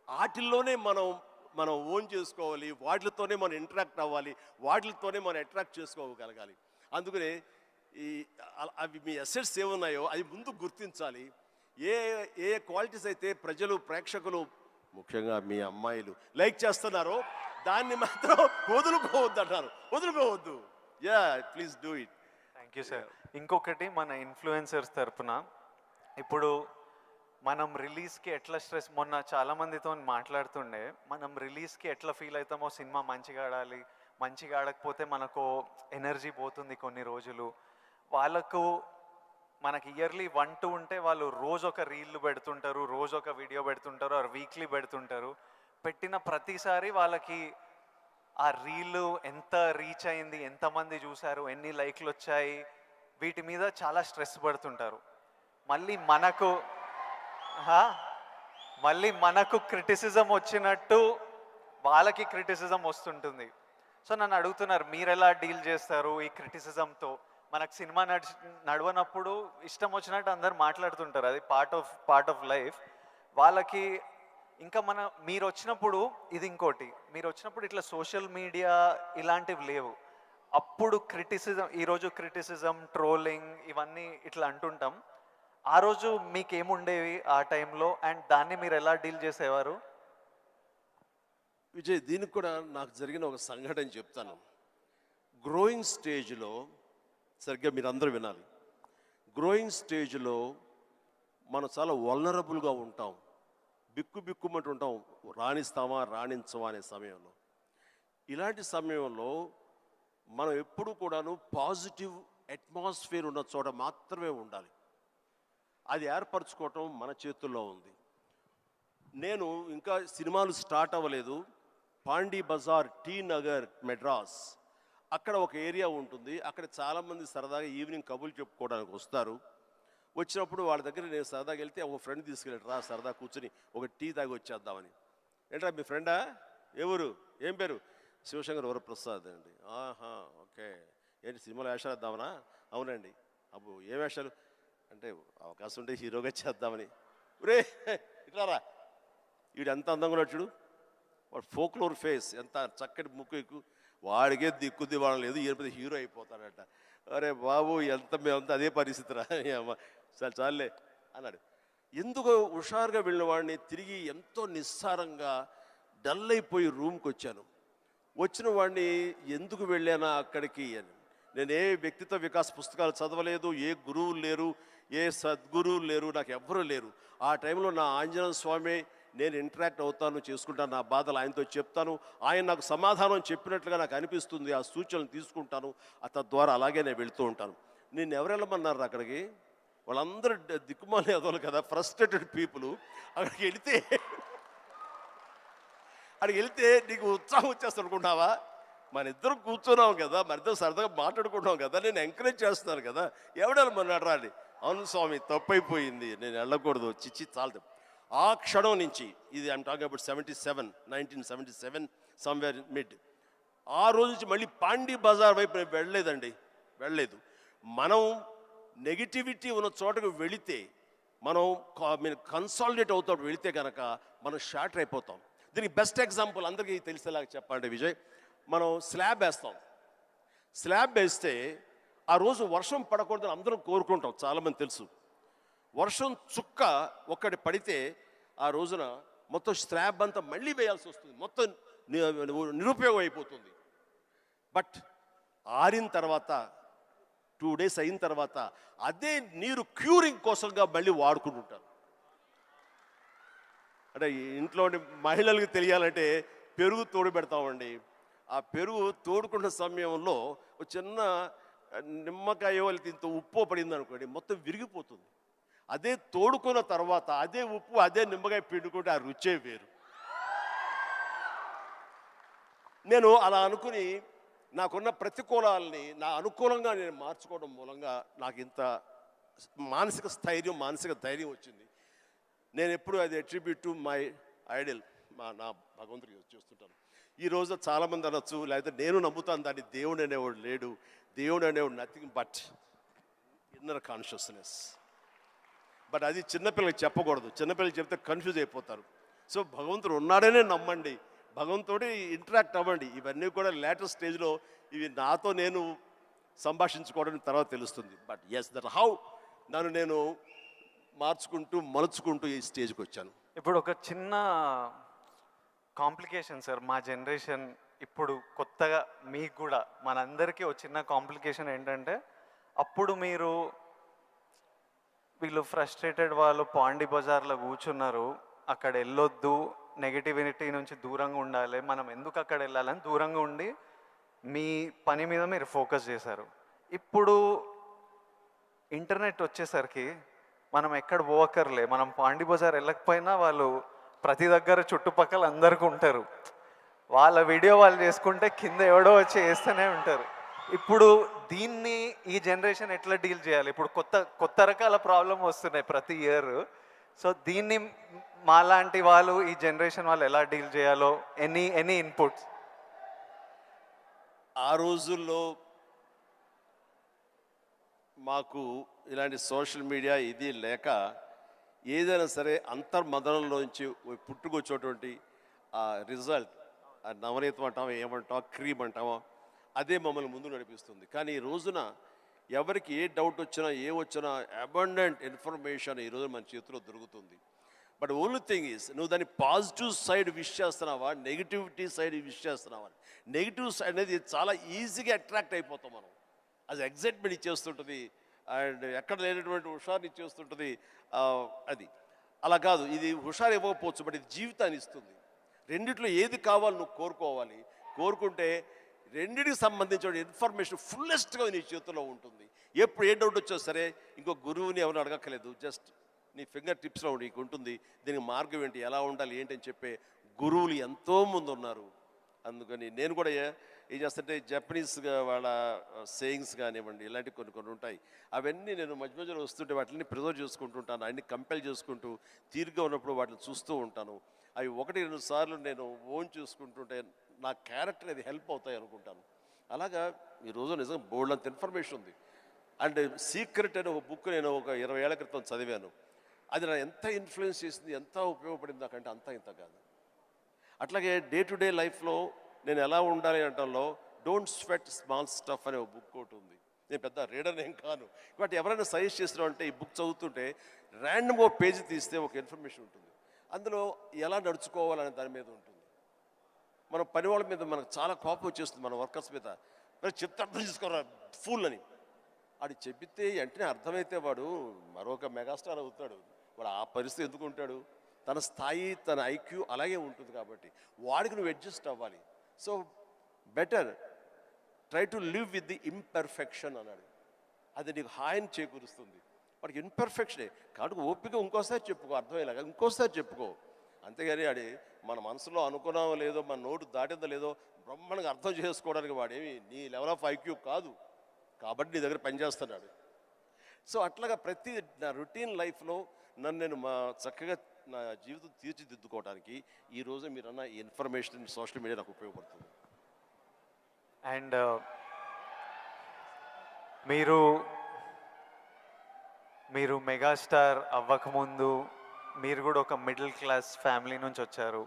వాటిల్లోనే మనం ఓన్ చేసుకోవాలి, వాటితోనే మనం ఇంటరాక్ట్ అవ్వాలి, వాటితోనే మనం అట్రాక్ట్ చేసుకోగలగాలి. అందుకనే అవి మీ అసెట్స్ ఏమున్నాయో అది ముందు గుర్తించాలి. ఏ క్వాలిటీస్ అయితే ప్రజలు, ప్రేక్షకులు, ముఖ్యంగా మీ అమ్మాయిలు లైక్ చేస్తున్నారో దాన్ని మాత్రం వదులుకోవద్దు. Please do it. Thank you sir. ఇంకొకటి మన ఇన్ఫ్లుయెన్సర్స్ తరపున ఇప్పుడు మనం రిలీజ్కి ఎట్లా స్ట్రెస్, మొన్న చాలామందితో మాట్లాడుతుండే, మనం రిలీజ్కి ఎట్లా ఫీల్ అవుతామో, సినిమా మంచిగా ఆడాలి, మంచిగా ఆడకపోతే మనకు ఎనర్జీ పోతుంది కొన్ని రోజులు. వాళ్ళకు మనకి ఇయర్లీ 1-2 ఉంటే వాళ్ళు రోజు ఒక రీల్ పెడుతుంటారు, రోజు ఒక వీడియో పెడుతుంటారు, ఆర్ వీక్లీ పెడుతుంటారు. పెట్టిన ప్రతిసారి వాళ్ళకి ఆ రీల్ ఎంత రీచ్ అయింది, ఎంతమంది చూశారు, ఎన్ని లైక్లు వచ్చాయి, వీటి మీద చాలా స్ట్రెస్ పడుతుంటారు. మళ్ళీ మనకు క్రిటిసిజం వచ్చినట్టు వాళ్ళకి క్రిటిసిజం వస్తుంటుంది. సో నన్ను అడుగుతున్నారు, మీరు ఎలా డీల్ చేస్తారు ఈ క్రిటిసిజంతో? మనకు సినిమా నడవనప్పుడు ఇష్టం వచ్చినట్టు అందరు మాట్లాడుతుంటారు, అది పార్ట్ ఆఫ్ లైఫ్. వాళ్ళకి ఇంకా మీరు వచ్చినప్పుడు ఇది ఇంకోటి, మీరు వచ్చినప్పుడు ఇట్లా సోషల్ మీడియా ఇలాంటివి లేవు. అప్పుడు ఈరోజు క్రిటిసిజం, ట్రోలింగ్ ఇవన్నీ ఇట్లా అంటుంటాం. ఆ రోజు మీకేముండేవి ఆ టైంలో, అండ్ దాన్ని మీరు ఎలా డీల్ చేసేవారు? విజయ్, దీనికి కూడా నాకు జరిగిన ఒక సంఘటన చెప్తాను. గ్రోయింగ్ స్టేజ్లో సరిగ్గా మీరు అందరూ వినాలి. గ్రోయింగ్ స్టేజ్లో మనం చాలా వల్నరబుల్గా ఉంటాం, బిక్కుమంటూ ఉంటాం, రాణిస్తామా రాణించమా అనే సమయంలో. ఇలాంటి సమయంలో మనం ఎప్పుడు కూడాను పాజిటివ్ అట్మాస్ఫియర్ ఉన్న చోట మాత్రమే ఉండాలి. అది ఏర్పరచుకోవటం మన చేతుల్లో ఉంది. నేను ఇంకా సినిమాలు స్టార్ట్ అవ్వలేదు. పాండీ బజార్, టీ నగర్, మెడ్రాస్, అక్కడ ఒక ఏరియా ఉంటుంది. అక్కడ చాలామంది సరదాగా ఈవినింగ్ కబుర్లు చెప్పుకోవడానికి వస్తారు. వచ్చినప్పుడు వాళ్ళ దగ్గర నేను సరదాగా వెళ్తే ఒక ఫ్రెండ్ తీసుకెళ్ళాడు, రా సరదా కూర్చొని ఒక టీ తాగి వచ్చేద్దామని. ఏంట్రా మీ ఫ్రెండా, ఎవరు, ఏం పేరు? శివశంకర్ వరప్రసాద్ అండి. ఆహా, ఓకే. ఏంటి సినిమాలో వేషాలు వేద్దామనా? అవునండి. అబ్బో ఏ వేషాలు అంటే, అవకాశం ఉంటే హీరోగా చేద్దామని. రే ఇట్లారా, వీడు ఎంత అందంగా ఉన్నాడు చూడు, వాడు ఫోక్లోర్ ఫేస్, ఎంత చక్కటి ముక్కు, వాడికే దిక్కుద్ది వాడు లేదు, ఈయన హీరో అయిపోతాడట. అరే బాబు, మేమంతా అదే పరిస్థితిరా, చాలే అన్నాడు. ఎందుకు హుషారుగా వెళ్ళిన వాడిని తిరిగి ఎంతో నిస్సారంగా డల్ అయిపోయి రూమ్కి వచ్చాను. వచ్చిన వాడిని ఎందుకు వెళ్ళానా అక్కడికి అని, నేను ఏ వ్యక్తిత్వ వికాస్ పుస్తకాలు చదవలేదు, ఏ గురువులు లేరు, ఏ సద్గురువులు లేరు, నాకు ఎవ్వరూ లేరు. ఆ టైంలో నా ఆంజనేయ స్వామి నేను ఇంటరాక్ట్ అవుతాను, చేసుకుంటాను, నా బాధలు ఆయనతో చెప్తాను, ఆయన నాకు సమాధానం చెప్పినట్లుగా నాకు అనిపిస్తుంది, ఆ సూచనలు తీసుకుంటాను, తద్వారా అలాగే నేను వెళుతూ ఉంటాను. నేను ఎవరు వెళ్ళమన్నారు అక్కడికి? వాళ్ళందరూ దిక్కుమాలి అదోలు కదా, ఫ్రస్ట్రేటెడ్ పీపుల్. అక్కడికి వెళ్తే నీకు ఉత్సాహం వచ్చేస్తాను అనుకుంటావా? మన ఇద్దరం కూర్చున్నాం కదా, మన ఇద్దరం సరదాగా మాట్లాడుకుంటాం కదా, నేను ఎంకరేజ్ చేస్తున్నాను కదా, ఎవడెళ్ళమన్నాడు రా అని. అవును స్వామి, తప్పైపోయింది, నేను వెళ్ళకూడదు, చిచ్చి చాలు. ఆ క్షణం నుంచి, ఇది I'm talking about 1977 somewhere mid, ఆ రోజు నుంచి మళ్ళీ పాండీ బజార్ వైపు నేను వెళ్ళలేదు. మనం నెగిటివిటీ ఉన్న చోటకు వెళితే, మనం కన్సాలిడేట్ అవుతాం వెళితే కనుక మనం షాటర్ అయిపోతాం. దీనికి బెస్ట్ ఎగ్జాంపుల్ అందరికీ తెలిసేలాగా చెప్పాలంటే విజయ్, మనం స్లాబ్ వేస్తే ఆ రోజు వర్షం పడకూడదని అందరం కోరుకుంటాం, చాలామంది తెలుసు. వర్షం చుక్క ఒక్కటి పడితే ఆ రోజున మొత్తం స్లాబ్ అంతా మళ్ళీ వేయాల్సి వస్తుంది, మొత్తం నిరుపయోగం అయిపోతుంది. బట్ ఆరిన తర్వాత 2 days అయిన తర్వాత అదే నీరు క్యూరింగ్ కోసంగా మళ్ళీ వాడుకుంటుంటారు. అంటే ఇంట్లో మహిళలకు తెలియాలంటే పెరుగు తోడు పెడతామండి. ఆ పెరుగు తోడుకున్న సమయంలో ఒక చిన్న నిమ్మకాయ ఇంత ఉప్పు పడింది అనుకోండి, మొత్తం విరిగిపోతుంది. అదే తోడుకున్న తర్వాత అదే ఉప్పు అదే నిమ్మకాయ పిండుకుంటే ఆ రుచే వేరు. నేను అలా అనుకుని నాకున్న ప్రతికూలాలని నా అనుకూలంగా నేను మార్చుకోవడం మూలంగా నాకు ఇంత మానసిక స్థైర్యం, మానసిక ధైర్యం వచ్చింది. నేను ఎప్పుడు అది అట్రిబ్యూట్ టు మై ఐడల్, నా భగవంతుడికి చూస్తుంటాను. ఈరోజు చాలామంది అనొచ్చు, లేకపోతే నేను నమ్ముతాను దాన్ని, దేవుడు అనేవాడు లేడు, దేవుడు అనేవాడు nothing but inner consciousness. But అది చిన్నపిల్లలకి చెప్పకూడదు, చిన్నపిల్లలకి చెప్తే కన్ఫ్యూజ్ అయిపోతారు. సో భగవంతుడు ఉన్నాడనే నమ్మండి, భగవంతుడి ఇంటరాక్ట్ అవ్వండి. ఇవన్నీ కూడా లేటెస్ట్ స్టేజ్లో ఇవి నాతో నేను సంభాషించుకోవడం తర్వాత తెలుస్తుంది. బట్ ఎస్, దట్ హౌ నన్ను నేను మలుచుకుంటూ ఈ స్టేజ్కి వచ్చాను. ఇప్పుడు ఒక చిన్న కాంప్లికేషన్ సార్, మా జనరేషన్ ఇప్పుడు కొత్తగా మీకు కూడా మనందరికీ ఒక చిన్న కాంప్లికేషన్ ఏంటంటే, అప్పుడు వీళ్ళు ఫ్రస్ట్రేటెడ్ వాళ్ళు పాండీ బజార్లో కూర్చున్నారు, అక్కడ వెళ్ళొద్దు, నెగిటివిటీ నుంచి దూరంగా ఉండాలి, మనం ఎందుకు అక్కడ వెళ్ళాలని దూరంగా ఉండి మీ పని మీద మీరు ఫోకస్ చేశారు. ఇప్పుడు ఇంటర్నెట్ వచ్చేసరికి మనం ఎక్కడ పోవక్కర్లే, మనం పాండీ బజార్ వెళ్ళకపోయినా వాళ్ళు ప్రతి దగ్గర చుట్టుపక్కల అందరికీ ఉంటారు, వాళ్ళ వీడియో వాళ్ళు చేసుకుంటే కింద ఎవడో వచ్చి వేస్తూనే ఉంటారు. ఇప్పుడు దీన్ని ఈ జనరేషన్ ఎట్లా డీల్ చేయాలి? ఇప్పుడు కొత్త రకాల ప్రాబ్లం వస్తున్నాయి ప్రతి ఇయర్. సో దీన్ని మాలాంటి వాళ్ళు, ఈ జనరేషన్ వాళ్ళు ఎలా డీల్ చేయాలో, ఎనీ ఇన్పుట్స్? ఆ రోజుల్లో మాకు ఇలాంటి సోషల్ మీడియా ఇది లేక ఏదైనా సరే అంతర్మదనంలోంచి పుట్టుకొచ్చేటువంటి ఆ రిజల్ట్, ఆ నవనీతం అంటామో ఏమంటామో క్రీమ్ అంటామో అదే మమ్మల్ని ముందు నడిపిస్తుంది. కానీ ఈ రోజున ఎవరికి ఏ డౌట్ వచ్చినా వచ్చినా అబండెంట్ ఇన్ఫర్మేషన్ ఈరోజు మన చేతిలో దొరుకుతుంది. బట్ ఓన్లీ థింగ్ ఈజ్ నువ్వు దాన్ని పాజిటివ్ సైడ్ విష్ చేస్తున్నావా, నెగిటివిటీ సైడ్ విష్ చేస్తున్నావా. నెగిటివ్ సైడ్ అనేది చాలా ఈజీగా అట్రాక్ట్ అయిపోతాం మనం. అది ఎగ్జైట్మెంట్ ఇచ్చేస్తుంటుంది అండ్ ఎక్కడ లేనటువంటి హుషారుని ఇచ్చేస్తుంటుంది. అది అలా కాదు, ఇది హుషారు ఇవ్వకపోవచ్చు, బట్ ఇది జీవితాన్ని ఇస్తుంది. రెండిట్లో ఏది కావాలి నువ్వు కోరుకోవాలి. కోరుకుంటే రెండిటికి సంబంధించిన ఇన్ఫర్మేషన్ ఫుల్లెస్ట్గా నీ చేతిలో ఉంటుంది. ఎప్పుడు ఏ డౌట్ వచ్చో సరే ఇంకో గురువుని ఎవరు అడగక్కర్లేదు, జస్ట్ నీ ఫింగర్ టిప్స్లో నీకు ఉంటుంది. దీనికి మార్గం ఏంటి, ఎలా ఉండాలి ఏంటి అని చెప్పే గురువులు ఎంతోమంది ఉన్నారు. అందుకని నేను కూడా ఏం చేస్తుంటే జపనీస్గా వాళ్ళ సేయింగ్స్ కానివ్వండి, ఇలాంటివి కొన్ని ఉంటాయి. అవన్నీ నేను మధ్య మధ్యలో వస్తుంటే వాటిని ప్రిజర్వ్ చేసుకుంటుంటాను, అన్ని కంపెల్ చేసుకుంటూ తీరుగా ఉన్నప్పుడు వాటిని చూస్తూ ఉంటాను. అవి 1-2 సార్లు నేను ఓన్ చూసుకుంటుంటే నా క్యారెక్టర్ అది హెల్ప్ అవుతాయి అనుకుంటాను. అలాగా ఈరోజు నిజంగా బోల్డ్ అంత ఇన్ఫర్మేషన్ ఉంది. అండ్ సీక్రెట్ అనే ఒక బుక్ నేను ఒక 20 ఏళ్ల క్రితం చదివాను. అది నా ఎంత ఇన్ఫ్లుయెన్స్ చేసింది, ఎంత ఉపయోగపడింది నాకంటే అంత ఇంత కాదు. అట్లాగే డే టు డే లైఫ్లో నేను ఎలా ఉండాలి అంటంలో డోంట్ స్వెట్ స్మాల్ స్టఫ్ అనే ఒక బుక్ ఒకటి ఉంది. నేను పెద్ద రీడర్ ఏం కాను, బట్ ఎవరైనా సజెస్ట్ చేసిన అంటే ఈ బుక్ చదువుతుంటే ర్యాండమ్ ఒక పేజీ తీస్తే ఒక ఇన్ఫర్మేషన్ ఉంటుంది. అందులో ఎలా నడుచుకోవాలనే దాని మీద ఉంటుంది. మన పని వాళ్ళ మీద మనకు చాలా కోపం వచ్చేస్తుంది, మన వర్కర్స్ మీద. మరి చెప్తే అర్థం చేసుకోరా ఫూల్ అని వాడు చెబితే వెంటనే అర్థమైతే వాడు మరొక మెగాస్టార్ అవుతాడు. వాడు ఆ పరిస్థితి ఎందుకు ఉంటాడు, తన స్థాయి తన ఐక్యూ అలాగే ఉంటుంది. కాబట్టి వాడికి నువ్వు అడ్జస్ట్ అవ్వాలి. So better try to live with the imperfection అన్నాడు. అది నీకు హాయిని చేకూరుస్తుంది. వాడికి ఇన్పర్ఫెక్షనే కాబట్టి ఓపిక ఇంకోసారి చెప్పుకో, అర్థమయ్యేలాగా ఇంకోసారి చెప్పుకో. అంతేగాని అది మన మనసులో అనుకున్నామో లేదో, మన నోటు దాటిందో లేదో బ్రహ్మాండంగా అర్థం చేసుకోవడానికి వాడేమి నీ లెవెల్ ఆఫ్ ఐక్యూ కాదు, కాబట్టి నీ దగ్గర పనిచేస్తున్నాడు. సో అట్లాగా ప్రతి నా రొటీన్ లైఫ్లో నన్ను నేను చక్కగా నా జీవితం తీర్చిదిద్దుకోవడానికి ఈరోజు మీరన్న ఈ ఇన్ఫర్మేషన్ సోషల్ మీడియా నాకు ఉపయోగపడుతుంది. అండ్ మీరు మెగాస్టార్ అవ్వకముందు మీరు కూడా ఒక మిడిల్ క్లాస్ ఫ్యామిలీ నుంచి వచ్చారు.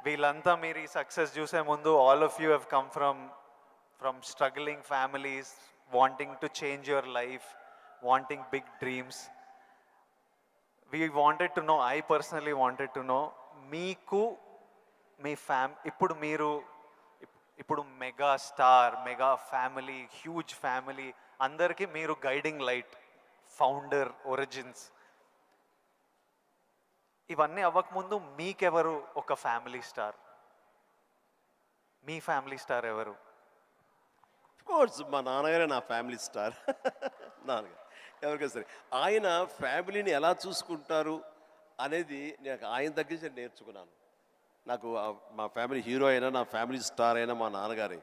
వీళ్ళంతా మీరు ఈ సక్సెస్ చూసే ముందు all of you have come from struggling families, wanting to change your life, wanting big dreams. we wanted to know, I personally wanted to know, మీకు మీ ఇప్పుడు mega star, mega family, huge family అందరికీ మీరు గైడింగ్ లైట్, ఫౌండర్, ఒరిజిన్స్. ఇవన్నీ అవ్వకముందు మీకెవరు ఒక ఫ్యామిలీ స్టార్? మీ ఫ్యామిలీ స్టార్ ఎవరు? కోర్స్ మా నాన్నగారే నా ఫ్యామిలీ స్టార్. నాన్నగారు ఎవరికైనా సరే ఆయన ఫ్యామిలీని ఎలా చూసుకుంటారు అనేది నేను ఆయన దగ్గర నుంచి నేర్చుకున్నాను. నాకు మా ఫ్యామిలీ హీరో అయినా, నా ఫ్యామిలీ స్టార్ అయినా మా నాన్నగారే.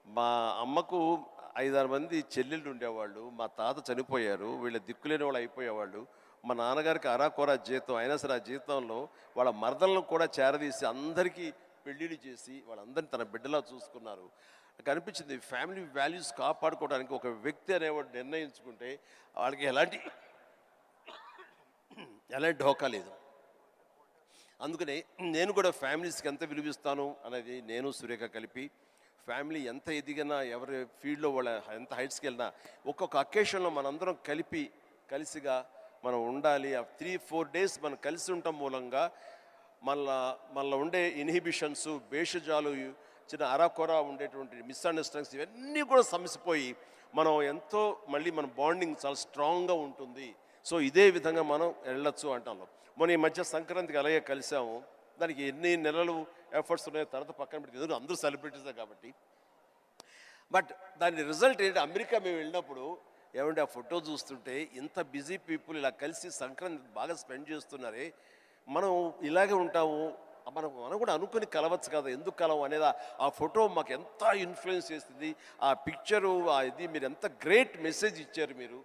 మా అమ్మకు 5-6 మంది చెల్లెళ్ళు ఉండేవాళ్ళు. మా తాత చనిపోయారు, వీళ్ళ దిక్కులేని వాళ్ళు అయిపోయేవాళ్ళు. మా నాన్నగారికి అరాకొరా జీతం అయినా సరే ఆ జీతంలో వాళ్ళ మరదలను కూడా చేరదీసి అందరికీ పెళ్ళిళ్ళు చేసి వాళ్ళందరినీ తన బిడ్డలా చూసుకున్నారు. నాకు అనిపించింది ఫ్యామిలీ వాల్యూస్ కాపాడుకోవడానికి ఒక వ్యక్తి అనేవాడు నిర్ణయించుకుంటే వాళ్ళకి ఎలాంటి ఢోకా లేదు. అందుకనే నేను కూడా ఫ్యామిలీస్కి ఎంత విలువిస్తాను అనేది నేను సురేఖ కలిపి, ఫ్యామిలీ ఎంత ఎదిగినా ఎవరి ఫీల్డ్లో వాళ్ళ ఎంత హైట్స్కి వెళ్ళినా ఒక్కొక్క అకేషన్లో మనందరం కలిసిగా మనం ఉండాలి. ఆ 3-4 డేస్ మనం కలిసి ఉండటం మూలంగా మళ్ళీ ఉండే ఇన్హిబిషన్స్, భేషజాలు, చిన్న అరాకొర ఉండేటువంటి మిస్అండర్స్టాండింగ్స్ ఇవన్నీ కూడా సమసిపోయి మనం ఎంతో మళ్ళీ మన బాండింగ్ చాలా స్ట్రాంగ్గా ఉంటుంది. సో ఇదే విధంగా మనం వెళ్ళొచ్చు అంటాం. మొన్న ఈ మధ్య సంక్రాంతికి అలాగే కలిసాము. దానికి ఎన్ని నెలలు ఎఫర్ట్స్ ఉన్నాయో తర్వాత పక్కన పెట్టి, ఎందుకంటే అందరూ సెలబ్రిటీసే కాబట్టి. బట్ దాని రిజల్ట్ ఏంటి, అమెరికా మేము వెళ్ళినప్పుడు ఏమంటే ఆ ఫోటో చూస్తుంటే ఇంత బిజీ పీపుల్ ఇలా కలిసి సంక్రాంతి బాగా స్పెండ్ చేస్తున్నారే, మనం ఇలాగే ఉంటాము, మనం కూడా అనుకుని కలవచ్చు కదా, ఎందుకు కలవు అనేది ఆ ఫోటో మాకు ఎంత ఇన్ఫ్లుయెన్స్ చేస్తుంది. ఆ పిక్చరు ఇది మీరు ఎంత గ్రేట్ మెసేజ్ ఇచ్చారు మీరు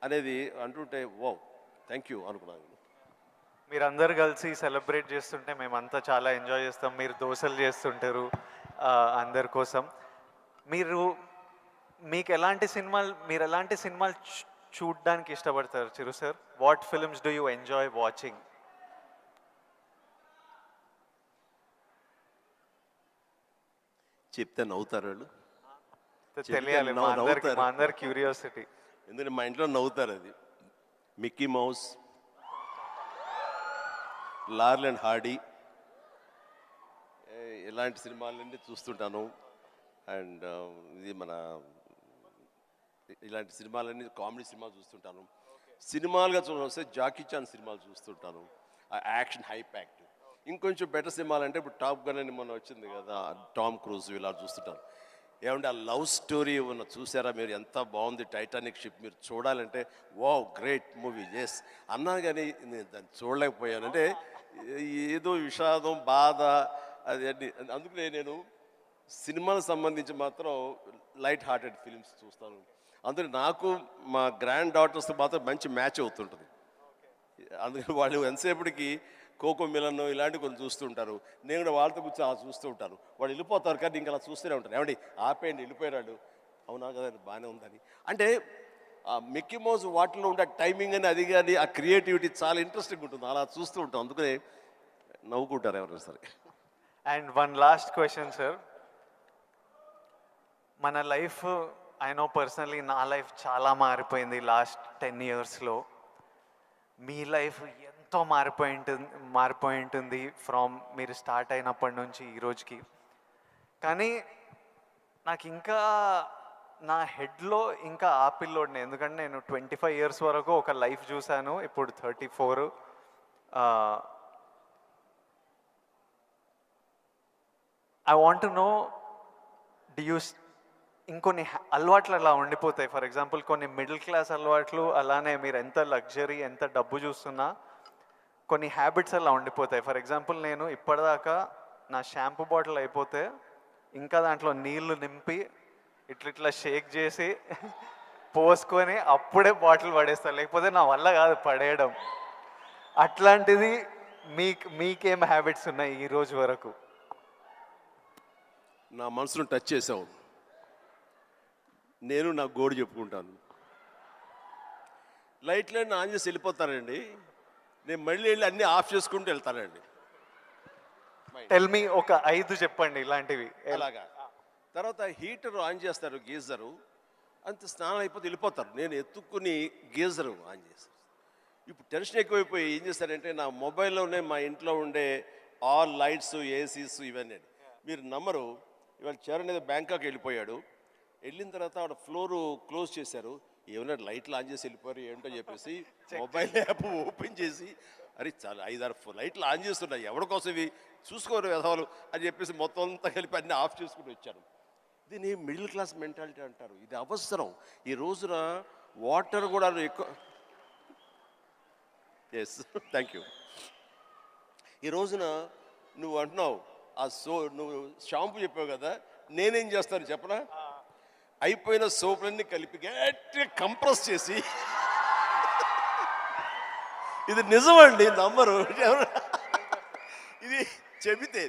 అనేది అంటుంటే వావ్ థ్యాంక్ యూ అనుకున్నాను. మీరందరూ కలిసి సెలబ్రేట్ చేస్తుంటే మేమంతా చాలా ఎంజాయ్ చేస్తాం. మీరు దోశలు చేస్తుంటారు అందరి కోసం. మీరు ఎలాంటి సినిమాలు చూడడానికి ఇష్టపడతారు Chiru sir? What films do you enjoy watching? చెప్తే నవ్వుతారు వాళ్ళు. తెలియాలి, నవ్వుతారు. మా అందరి క్యూరియాసిటీ. ఎందుకంటే మా ఇంట్లో నవ్వుతారు. అది మిక్కీ మౌస్, లార్ల్ అండ్ హార్డీ, ఇలాంటి సినిమాలన్నీ చూస్తుంటాను. అండ్ ఇది మన ఇలాంటి సినిమాలన్నీ కామెడీ సినిమాలు చూస్తుంటాను. సినిమాలుగా చూడవస్తే జాకీ చాన్ సినిమాలు చూస్తుంటాను, ఆ యాక్షన్ హై ప్యాక్డ్. ఇంకొంచెం బెటర్ సినిమాలు అంటే ఇప్పుడు టాప్ గన్ అని మొన్న వచ్చింది కదా, టామ్ క్రూజ్, ఇలా చూస్తుంటాను. ఏమంటే ఆ లవ్ స్టోరీ ఉన్న చూసారా మీరు, ఎంత బాగుంది టైటానిక్ షిప్, మీరు చూడాలంటే వావ్ గ్రేట్ మూవీ ఎస్ అన్నాను, కానీ నేను దాన్ని చూడలేకపోయాను. అంటే ఏదో విషాదం, బాధ, అది అన్ని. అందుకనే నేను సినిమాలకు సంబంధించి మాత్రం లైట్ హార్టెడ్ ఫిలిమ్స్ చూస్తాను. అందుకే నాకు మా గ్రాండ్ డాటర్స్తో మాత్రం మంచి మ్యాచ్ అవుతుంటుంది. అందుకని వాళ్ళు ఎంతసేపటికి కోకో మిలన్ ఇలాంటివి కొన్ని చూస్తుంటారు, నేను కూడా వాళ్ళతో కూర్చొని అలా చూస్తూ ఉంటాను. వాళ్ళు వెళ్ళిపోతారు కానీ ఇంకా అలా చూస్తూనే ఉంటాను. ఏమండి ఆపేయండి వెళ్ళిపోయాడు, అవునా కదా బాగానే ఉందని. అంటే ఆ మిక్కీ మౌస్ వాటిలో ఉండే టైమింగ్ అని అది కానీ ఆ క్రియేటివిటీ చాలా ఇంట్రెస్టింగ్ ఉంటుంది, అలా చూస్తూ ఉంటాం. అందుకనే నవ్వుకుంటారు ఎవరైనా సరే. And one last question sir, మన లైఫ్, ఐ నో పర్సనలీ నా లైఫ్ చాలా మారిపోయింది లాస్ట్ 10 yearsలో. మీ లైఫ్ ఎంతో మారిపోయి ఉంటుంది ఫ్రమ్ మీరు స్టార్ట్ అయినప్పటి నుంచి ఈ రోజుకి. కానీ నాకు ఇంకా నా హెడ్లో ఇంకా ఆ పిల్లోడిని, ఎందుకంటే నేను 25 years వరకు ఒక లైఫ్ చూశాను, ఇప్పుడు 34. I want to know, do you ఇంకొన్ని అలవాట్లు అలా ఉండిపోతాయి. ఫర్ ఎగ్జాంపుల్ కొన్ని మిడిల్ క్లాస్ అలవాట్లు, అలానే మీరు ఎంత లగ్జరీ ఎంత డబ్బు చూస్తున్నా కొన్ని హ్యాబిట్స్ అలా ఉండిపోతాయి. ఫర్ ఎగ్జాంపుల్ నేను ఇప్పటిదాకా నా షాంపూ బాటిల్ అయిపోతే ఇంకా దాంట్లో నీళ్లు నింపి ఇట్లా షేక్ చేసి పోసుకొని అప్పుడే బాటిల్ పడేస్తాను, లేకపోతే నా వల్ల కాదు పడేయడం. అట్లాంటిది మీకేం హ్యాబిట్స్ ఉన్నాయి ఈ రోజు వరకు? నా మనసును టచ్ చేసావు. నేను నా గోడు చెప్పుకుంటాను. లైట్లన్నీ ఆన్ చేసి వెళ్ళిపోతానండి, నేను మళ్ళీ వెళ్ళి అన్నీ ఆఫ్ చేసుకుంటూ వెళ్తానండి. టెల్ మీ ఒక 5 చెప్పండి ఇలాంటివి. అలాగా తర్వాత హీటర్ ఆన్ చేస్తారు, గీజరు, అంత స్నానం అయిపోతే వెళ్ళిపోతారు. నేను ఎత్తుక్కుని గీజరు ఆన్ చేస్తాను. ఇప్పుడు టెన్షన్ ఎక్కువైపోయి ఏం చేస్తారంటే నా మొబైల్లోనే మా ఇంట్లో ఉండే ఆల్ లైట్స్, ఏసీస్ ఇవన్నీ. మీరు నమ్మరు, ఇవాళ చరణ్ ఏదో బ్యాంకాక్ వెళ్ళిపోయాడు, వెళ్ళిన తర్వాత ఆవిడ ఫ్లోరు క్లోజ్ చేశారు. ఏమైనా లైట్లు ఆన్ చేసి వెళ్ళిపోయారు ఏంటో చెప్పేసి మొబైల్ యాప్ ఓపెన్ చేసి, అరే చాలా 5-6 లైట్లు ఆన్ చేస్తున్నాయి, ఎవరి కోసం ఇవి చూసుకోరు వ్యధవాలు అని చెప్పేసి మొత్తం అంతా కలిపి అన్నీ ఆఫ్ చేసుకుంటూ వచ్చాను. దీన్ని మిడిల్ క్లాస్ మెంటాలిటీ అంటారు. ఇది అవసరం ఈ రోజున. వాటర్ కూడా ఎక్కువ, ఎస్ థ్యాంక్ యూ. ఈ రోజున నువ్వు అంటున్నావు నువ్వు షాంపూ చెప్పావు కదా, నేనేం చేస్తాను చెప్పనా, అయిపోయిన సోపులన్నీ కలిపి గట్టిగా కంప్రెస్ చేసి, ఇది నిజమండి నమ్మరు, ఇది చెబితే.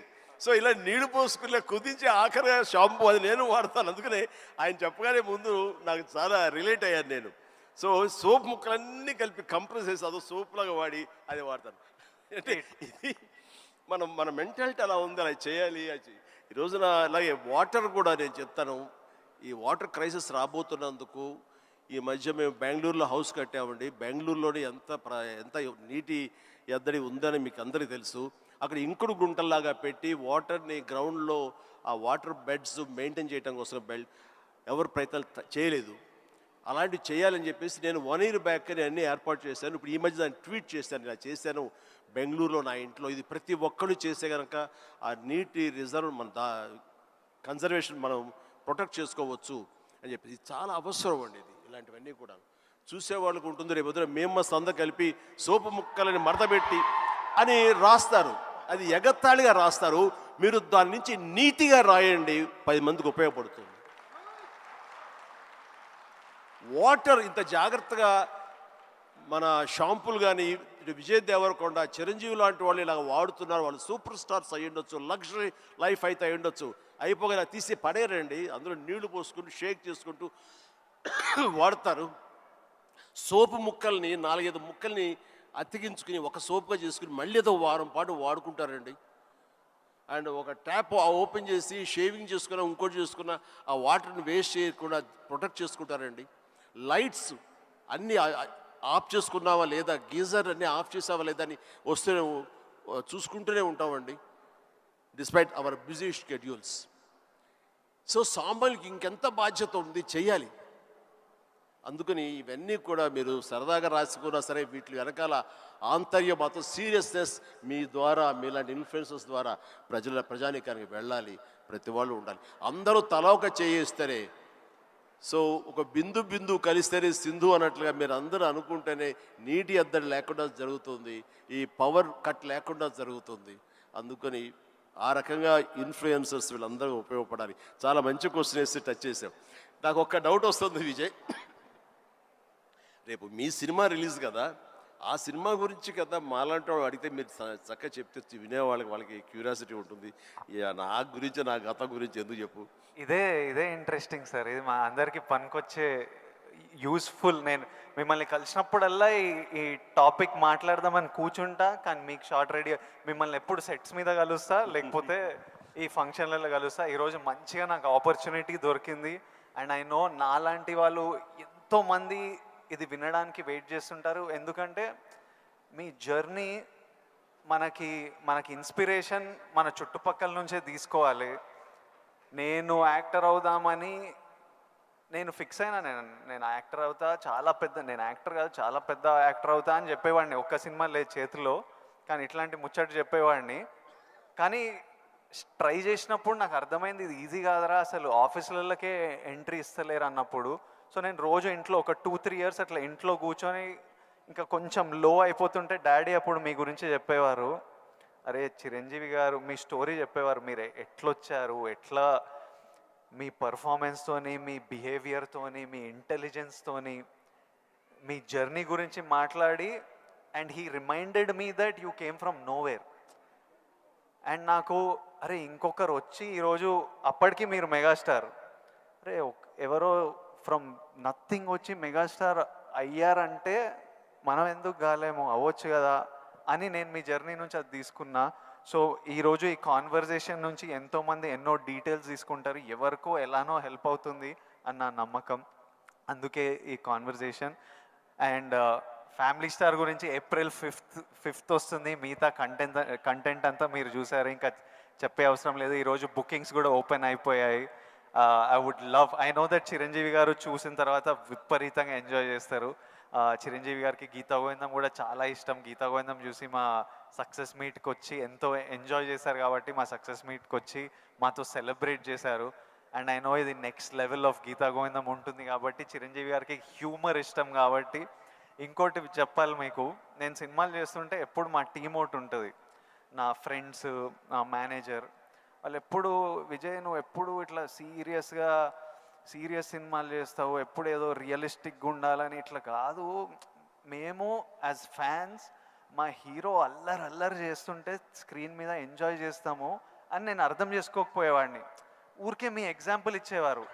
సో ఇలా నీళ్లు పోసుకునే కుదించి ఆఖరిగా షాంపూ అది నేను వాడతాను. అందుకనే ఆయన చెప్పగానే ముందు నాకు చాలా రిలేట్ అయ్యాను నేను. సో సోప్ ముక్కలన్నీ కలిపి కంప్రెస్ చేసి అదో సోప్ లాగా వాడి అది వాడతాను. అంటే ఇది మన మెంటాలిటీ అలా ఉంది, అలా చేయాలి. ఈ రోజున అలాగే వాటర్ కూడా నేను చెప్తాను, ఈ వాటర్ క్రైసిస్ రాబోతున్నందుకు ఈ మధ్య మేము బెంగళూరులో హౌస్ కట్టామండి. బెంగళూరులోనే ఎంత నీటి ఎద్దడి ఉందని మీకు అందరికీ తెలుసు. అక్కడ ఇంకుడు గుంటల్లాగా పెట్టి వాటర్ని గ్రౌండ్లో ఆ వాటర్ బెడ్స్ మెయింటైన్ చేయడం కోసం ఎవరు ప్రయత్నాలు చేయలేదు. అలాంటివి చేయాలని చెప్పేసి నేను 1 year బ్యాక్ అన్నీ ఏర్పాటు చేశాను. ఇప్పుడు ఈ మధ్య దాన్ని ట్వీట్ చేశాను, ఇలా చేశాను బెంగళూరులో నా ఇంట్లో. ఇది ప్రతి ఒక్కరు చేసే కనుక ఆ నీటి రిజర్వ్ కన్జర్వేషన్ మనం ప్రొటెక్ట్ చేసుకోవచ్చు అని చెప్పేసి చాలా అవసరం అండి ఇది. ఇలాంటివన్నీ కూడా చూసేవాళ్ళకు ఉంటుంది. రేపు పొద్దున మేము సంద కలిపి సోపు ముక్కలని మడతపెట్టి అని రాస్తారు, అది ఎగత్తాళిగా రాస్తారు. మీరు దాని నుంచి నీతిగా రాయండి, 10 మందికి ఉపయోగపడుతుంది. వాటర్ ఇంత జాగ్రత్తగా మన షాంపూలు కానీ ఇటు విజయ్ దేవరకొండ, చిరంజీవి లాంటి వాళ్ళు ఇలా వాడుతున్నారు. వాళ్ళు సూపర్ స్టార్స్ అయి ఉండొచ్చు, లగ్జరీ లైఫ్ అయితే అయి ఉండొచ్చు. అయిపోగా తీసి పడేరండి. అందులో నీళ్లు పోసుకుంటూ షేక్ చేసుకుంటూ వాడతారు. సోపు ముక్కల్ని 4-5 ముక్కల్ని అతికించుకుని ఒక సోపుగా చేసుకుని మళ్ళీ ఏదో వారం పాటు వాడుకుంటారండి. అండ్ ఒక ట్యాప్ ఓపెన్ చేసి షేవింగ్ చేసుకున్న ఇంకోటి చేసుకున్న ఆ వాటర్ని వేస్ట్ చేయకుండా ప్రొటెక్ట్ చేసుకుంటారండి. లైట్స్ అన్నీ ఆఫ్ చేసుకున్నావా లేదా, గీజర్ అన్నీ ఆఫ్ చేసావా లేదా అని వస్తే చూసుకుంటూనే ఉంటామండి, despite our busy schedules. So సామాన్యులకి ఇంకెంత బాధ్యత ఉంది, చెయ్యాలి. అందుకని ఇవన్నీ కూడా మీరు సరదాగా రాసుకున్నా సరే వీటి వెనకాల ఆంతర్య మాత్రం సీరియస్నెస్ మీ ద్వారా, మీలాంటి ఇన్ఫ్లుయెన్సర్స్ ద్వారా ప్రజానీకానికి వెళ్ళాలి. ప్రతి వాళ్ళు ఉండాలి. అందరూ తల ఒక చేయిస్తేనే, సో ఒక బిందు కలిస్తేనే సింధు అన్నట్లుగా మీరు అందరూ అనుకుంటేనే నీటి ఎద్దడి లేకుండా జరుగుతుంది, ఈ పవర్ కట్ లేకుండా జరుగుతుంది. అందుకని ఆ రకంగా ఇన్ఫ్లుయెన్సర్స్ వీళ్ళందరూ ఉపయోగపడాలి. చాలా మంచి క్వశ్చన్ వేసి టచ్ చేసాం. నాకు ఒక్క డౌట్ వస్తుంది విజయ్, రేపు మీ సినిమా రిలీజ్ కదా, ఆ సినిమా గురించి కదా మాలాంటి వాళ్ళు అడిగితే మీరు చక్కగా చెప్తే వాళ్ళకి క్యూరియాసిటీ ఉంటుంది. నా గురించి, నా గతం గురించి ఎందుకు చెప్పు. ఇదే ఇంట్రెస్టింగ్ సార్. ఇది మా అందరికీ పనికొచ్చే యూస్ఫుల్. నేను మిమ్మల్ని కలిసినప్పుడల్లా ఈ టాపిక్ మాట్లాడదామని కూర్చుంటా, కానీ మీకు షార్ట్ రెడీ. మిమ్మల్ని ఎప్పుడు సెట్స్ మీద కలుస్తా, లేకపోతే ఈ ఫంక్షన్లలో కలుస్తా. ఈరోజు మంచిగా నాకు ఆపర్చునిటీ దొరికింది. అండ్ ఐ నో నాలాంటి వాళ్ళు ఎంతోమంది ఇది వినడానికి వెయిట్ చేస్తుంటారు. ఎందుకంటే మీ జర్నీ మనకి ఇన్స్పిరేషన్ మన చుట్టుపక్కల నుంచే తీసుకోవాలి. నేను యాక్టర్ అవుదామని నేను ఫిక్స్ అయినా, నేను యాక్టర్ అవుతా, నేను యాక్టర్ కాదు చాలా పెద్ద యాక్టర్ అవుతా అని చెప్పేవాడిని. ఒక్క సినిమా లేదు చేతిలో, కానీ ఇట్లాంటి ముచ్చట చెప్పేవాడిని. కానీ ట్రై చేసినప్పుడు నాకు అర్థమైంది ఇది ఈజీ కాదరా, అసలు ఆఫీసులకే ఎంట్రీ ఇస్తలేరు అన్నప్పుడు. సో నేను రోజు ఇంట్లో ఒక 2-3 ఇయర్స్ అట్లా ఇంట్లో కూర్చొని ఇంకా కొంచెం లో అయిపోతుంటే డాడీ అప్పుడు మీ గురించి చెప్పేవారు, అరే చిరంజీవి గారు మీ స్టోరీ చెప్పేవారు, మీరు ఎట్లొచ్చారు, ఎట్లా మీ పర్ఫార్మెన్స్తోని, మీ బిహేవియర్తోని, మీ ఇంటెలిజెన్స్తోని మీ జర్నీ గురించి మాట్లాడి, and he reminded me that you came from nowhere. And నాకు అరే ఇంకొకరు వచ్చి ఈరోజు అప్పటికి మీరు మెగాస్టార్, అరే ఎవరో ఫ్రమ్ నథింగ్ వచ్చి మెగాస్టార్ అయ్యారంటే మనం ఎందుకు కాలేమో, అవ్వచ్చు కదా అని నేను మీ జర్నీ నుంచి అది తీసుకున్నా. సో ఈరోజు ఈ కాన్వర్జేషన్ నుంచి ఎంతోమంది ఎన్నో డీటెయిల్స్ తీసుకుంటారు, ఎవరికో ఎలానో హెల్ప్ అవుతుంది అన్న నమ్మకం. అందుకే ఈ కాన్వర్జేషన్. అండ్ ఫ్యామిలీ స్టార్ గురించి April 5th వస్తుంది. మిగతా కంటెంట్ అంతా మీరు చూసారు, ఇంకా చెప్పే అవసరం లేదు. ఈరోజు బుకింగ్స్ కూడా ఓపెన్ అయిపోయాయి. ఐ నో దట్ చిరంజీవి గారు చూసిన తర్వాత విపరీతంగా ఎంజాయ్ చేస్తారు. చిరంజీవి గారికి గీతా గోవిందం కూడా చాలా ఇష్టం. గీతా గోవిందం చూసి మా సక్సెస్ మీట్కి వచ్చి ఎంతో ఎంజాయ్ చేశారు కాబట్టి మా సక్సెస్ మీట్కి వచ్చి మాతో సెలబ్రేట్ చేశారు. అండ్ ఐ నో ఇది నెక్స్ట్ లెవెల్ ఆఫ్ గీతా గోవిందం ఉంటుంది కాబట్టి చిరంజీవి గారికి హ్యూమర్ ఇష్టం కాబట్టి. ఇంకోటి చెప్పాలి మీకు, నేను సినిమాలు చేస్తుంటే ఎప్పుడు మా టీం ఒకటి ఉంటుంది, నా ఫ్రెండ్స్, నా మేనేజర్, వాళ్ళు ఎప్పుడు విజయ్ నువ్వు ఎప్పుడు ఇట్లా సీరియస్ సినిమాలు చేస్తావు, ఎప్పుడు ఏదో రియలిస్టిక్గా ఉండాలని, ఇట్లా కాదు, మేము యాజ్ ఫ్యాన్స్ మా హీరో అల్లరి చేస్తుంటే స్క్రీన్ మీద ఎంజాయ్ చేస్తాము అని నేను అర్థం చేసుకోకపోయేవాడిని. ఊరికే మీ ఎగ్జాంపుల్ ఇచ్చేవారు.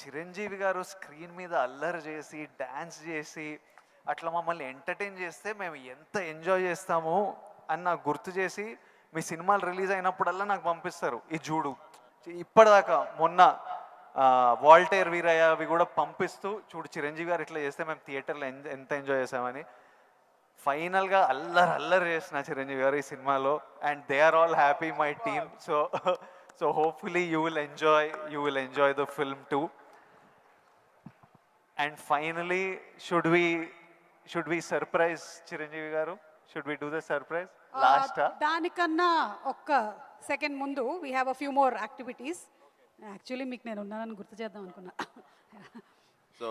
చిరంజీవి గారు స్క్రీన్ మీద అల్లరి చేసి డ్యాన్స్ చేసి అట్లా మమ్మల్ని ఎంటర్టైన్ చేస్తే మేము ఎంత ఎంజాయ్ చేస్తాము అని నాకు గుర్తు చేసి మీ సినిమాలు రిలీజ్ అయినప్పుడల్లా నాకు పంపిస్తారు, ఈ చూడు. ఇప్పటిదాకా మొన్న వాల్టేర్ వీరయ్య అవి కూడా పంపిస్తూ, చూడు చిరంజీవి గారు ఇట్లా చేస్తే మేము థియేటర్లో ఎంత ఎంజాయ్ చేసామని. ఫైనల్గా అల్లరి చేసిన చిరంజీవి గారు ఈ సినిమాలో. And they are all happy, my team. So hopefully you will enjoy the film too. And finally should we surprise Chiranjeevi garu? Should we do the surprise last? దానికన్నా ఒక్క సెకండ్ ముందు we have a few more activities. Actually మీకు నేను ఉన్నానని గుర్తు చేద్దాం అనుకున్నా. So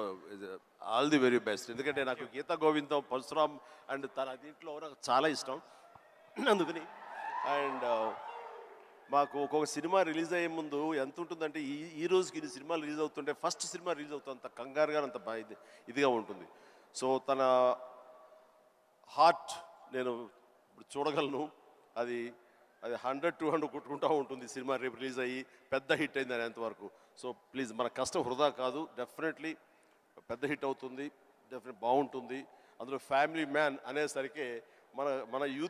all the very best. ఎందుకంటే నాకు గీతా గోవిందం, పరశురామ్ అండ్ తన దీంట్లో నాకు చాలా ఇష్టం. అందుకని అండ్ మాకు ఒక్కొక్క సినిమా రిలీజ్ అయ్యే ముందు ఎంత ఉంటుందంటే, ఈ రోజుకి ఇన్ని సినిమాలు రిలీజ్ అవుతుంటే ఫస్ట్ సినిమా రిలీజ్ అవుతుంది అంత కంగారుగా, అంత ఇదిగా ఉంటుంది. సో తన హార్ట్ నేను ఇప్పుడు చూడగలను. అది అది 100-200 కొట్టుకుంటూ ఉంటుంది సినిమా రేపు రిలీజ్ అయ్యి పెద్ద హిట్ అయింది అనేంతవరకు. సో ప్లీజ్ మన కష్టం వృధా కాదు, డెఫినెట్లీ పెద్ద హిట్ అవుతుంది, డెఫినెట్ బాగుంటుంది. అందులో ఫ్యామిలీ మ్యాన్ అనేసరికి మన మన యూత్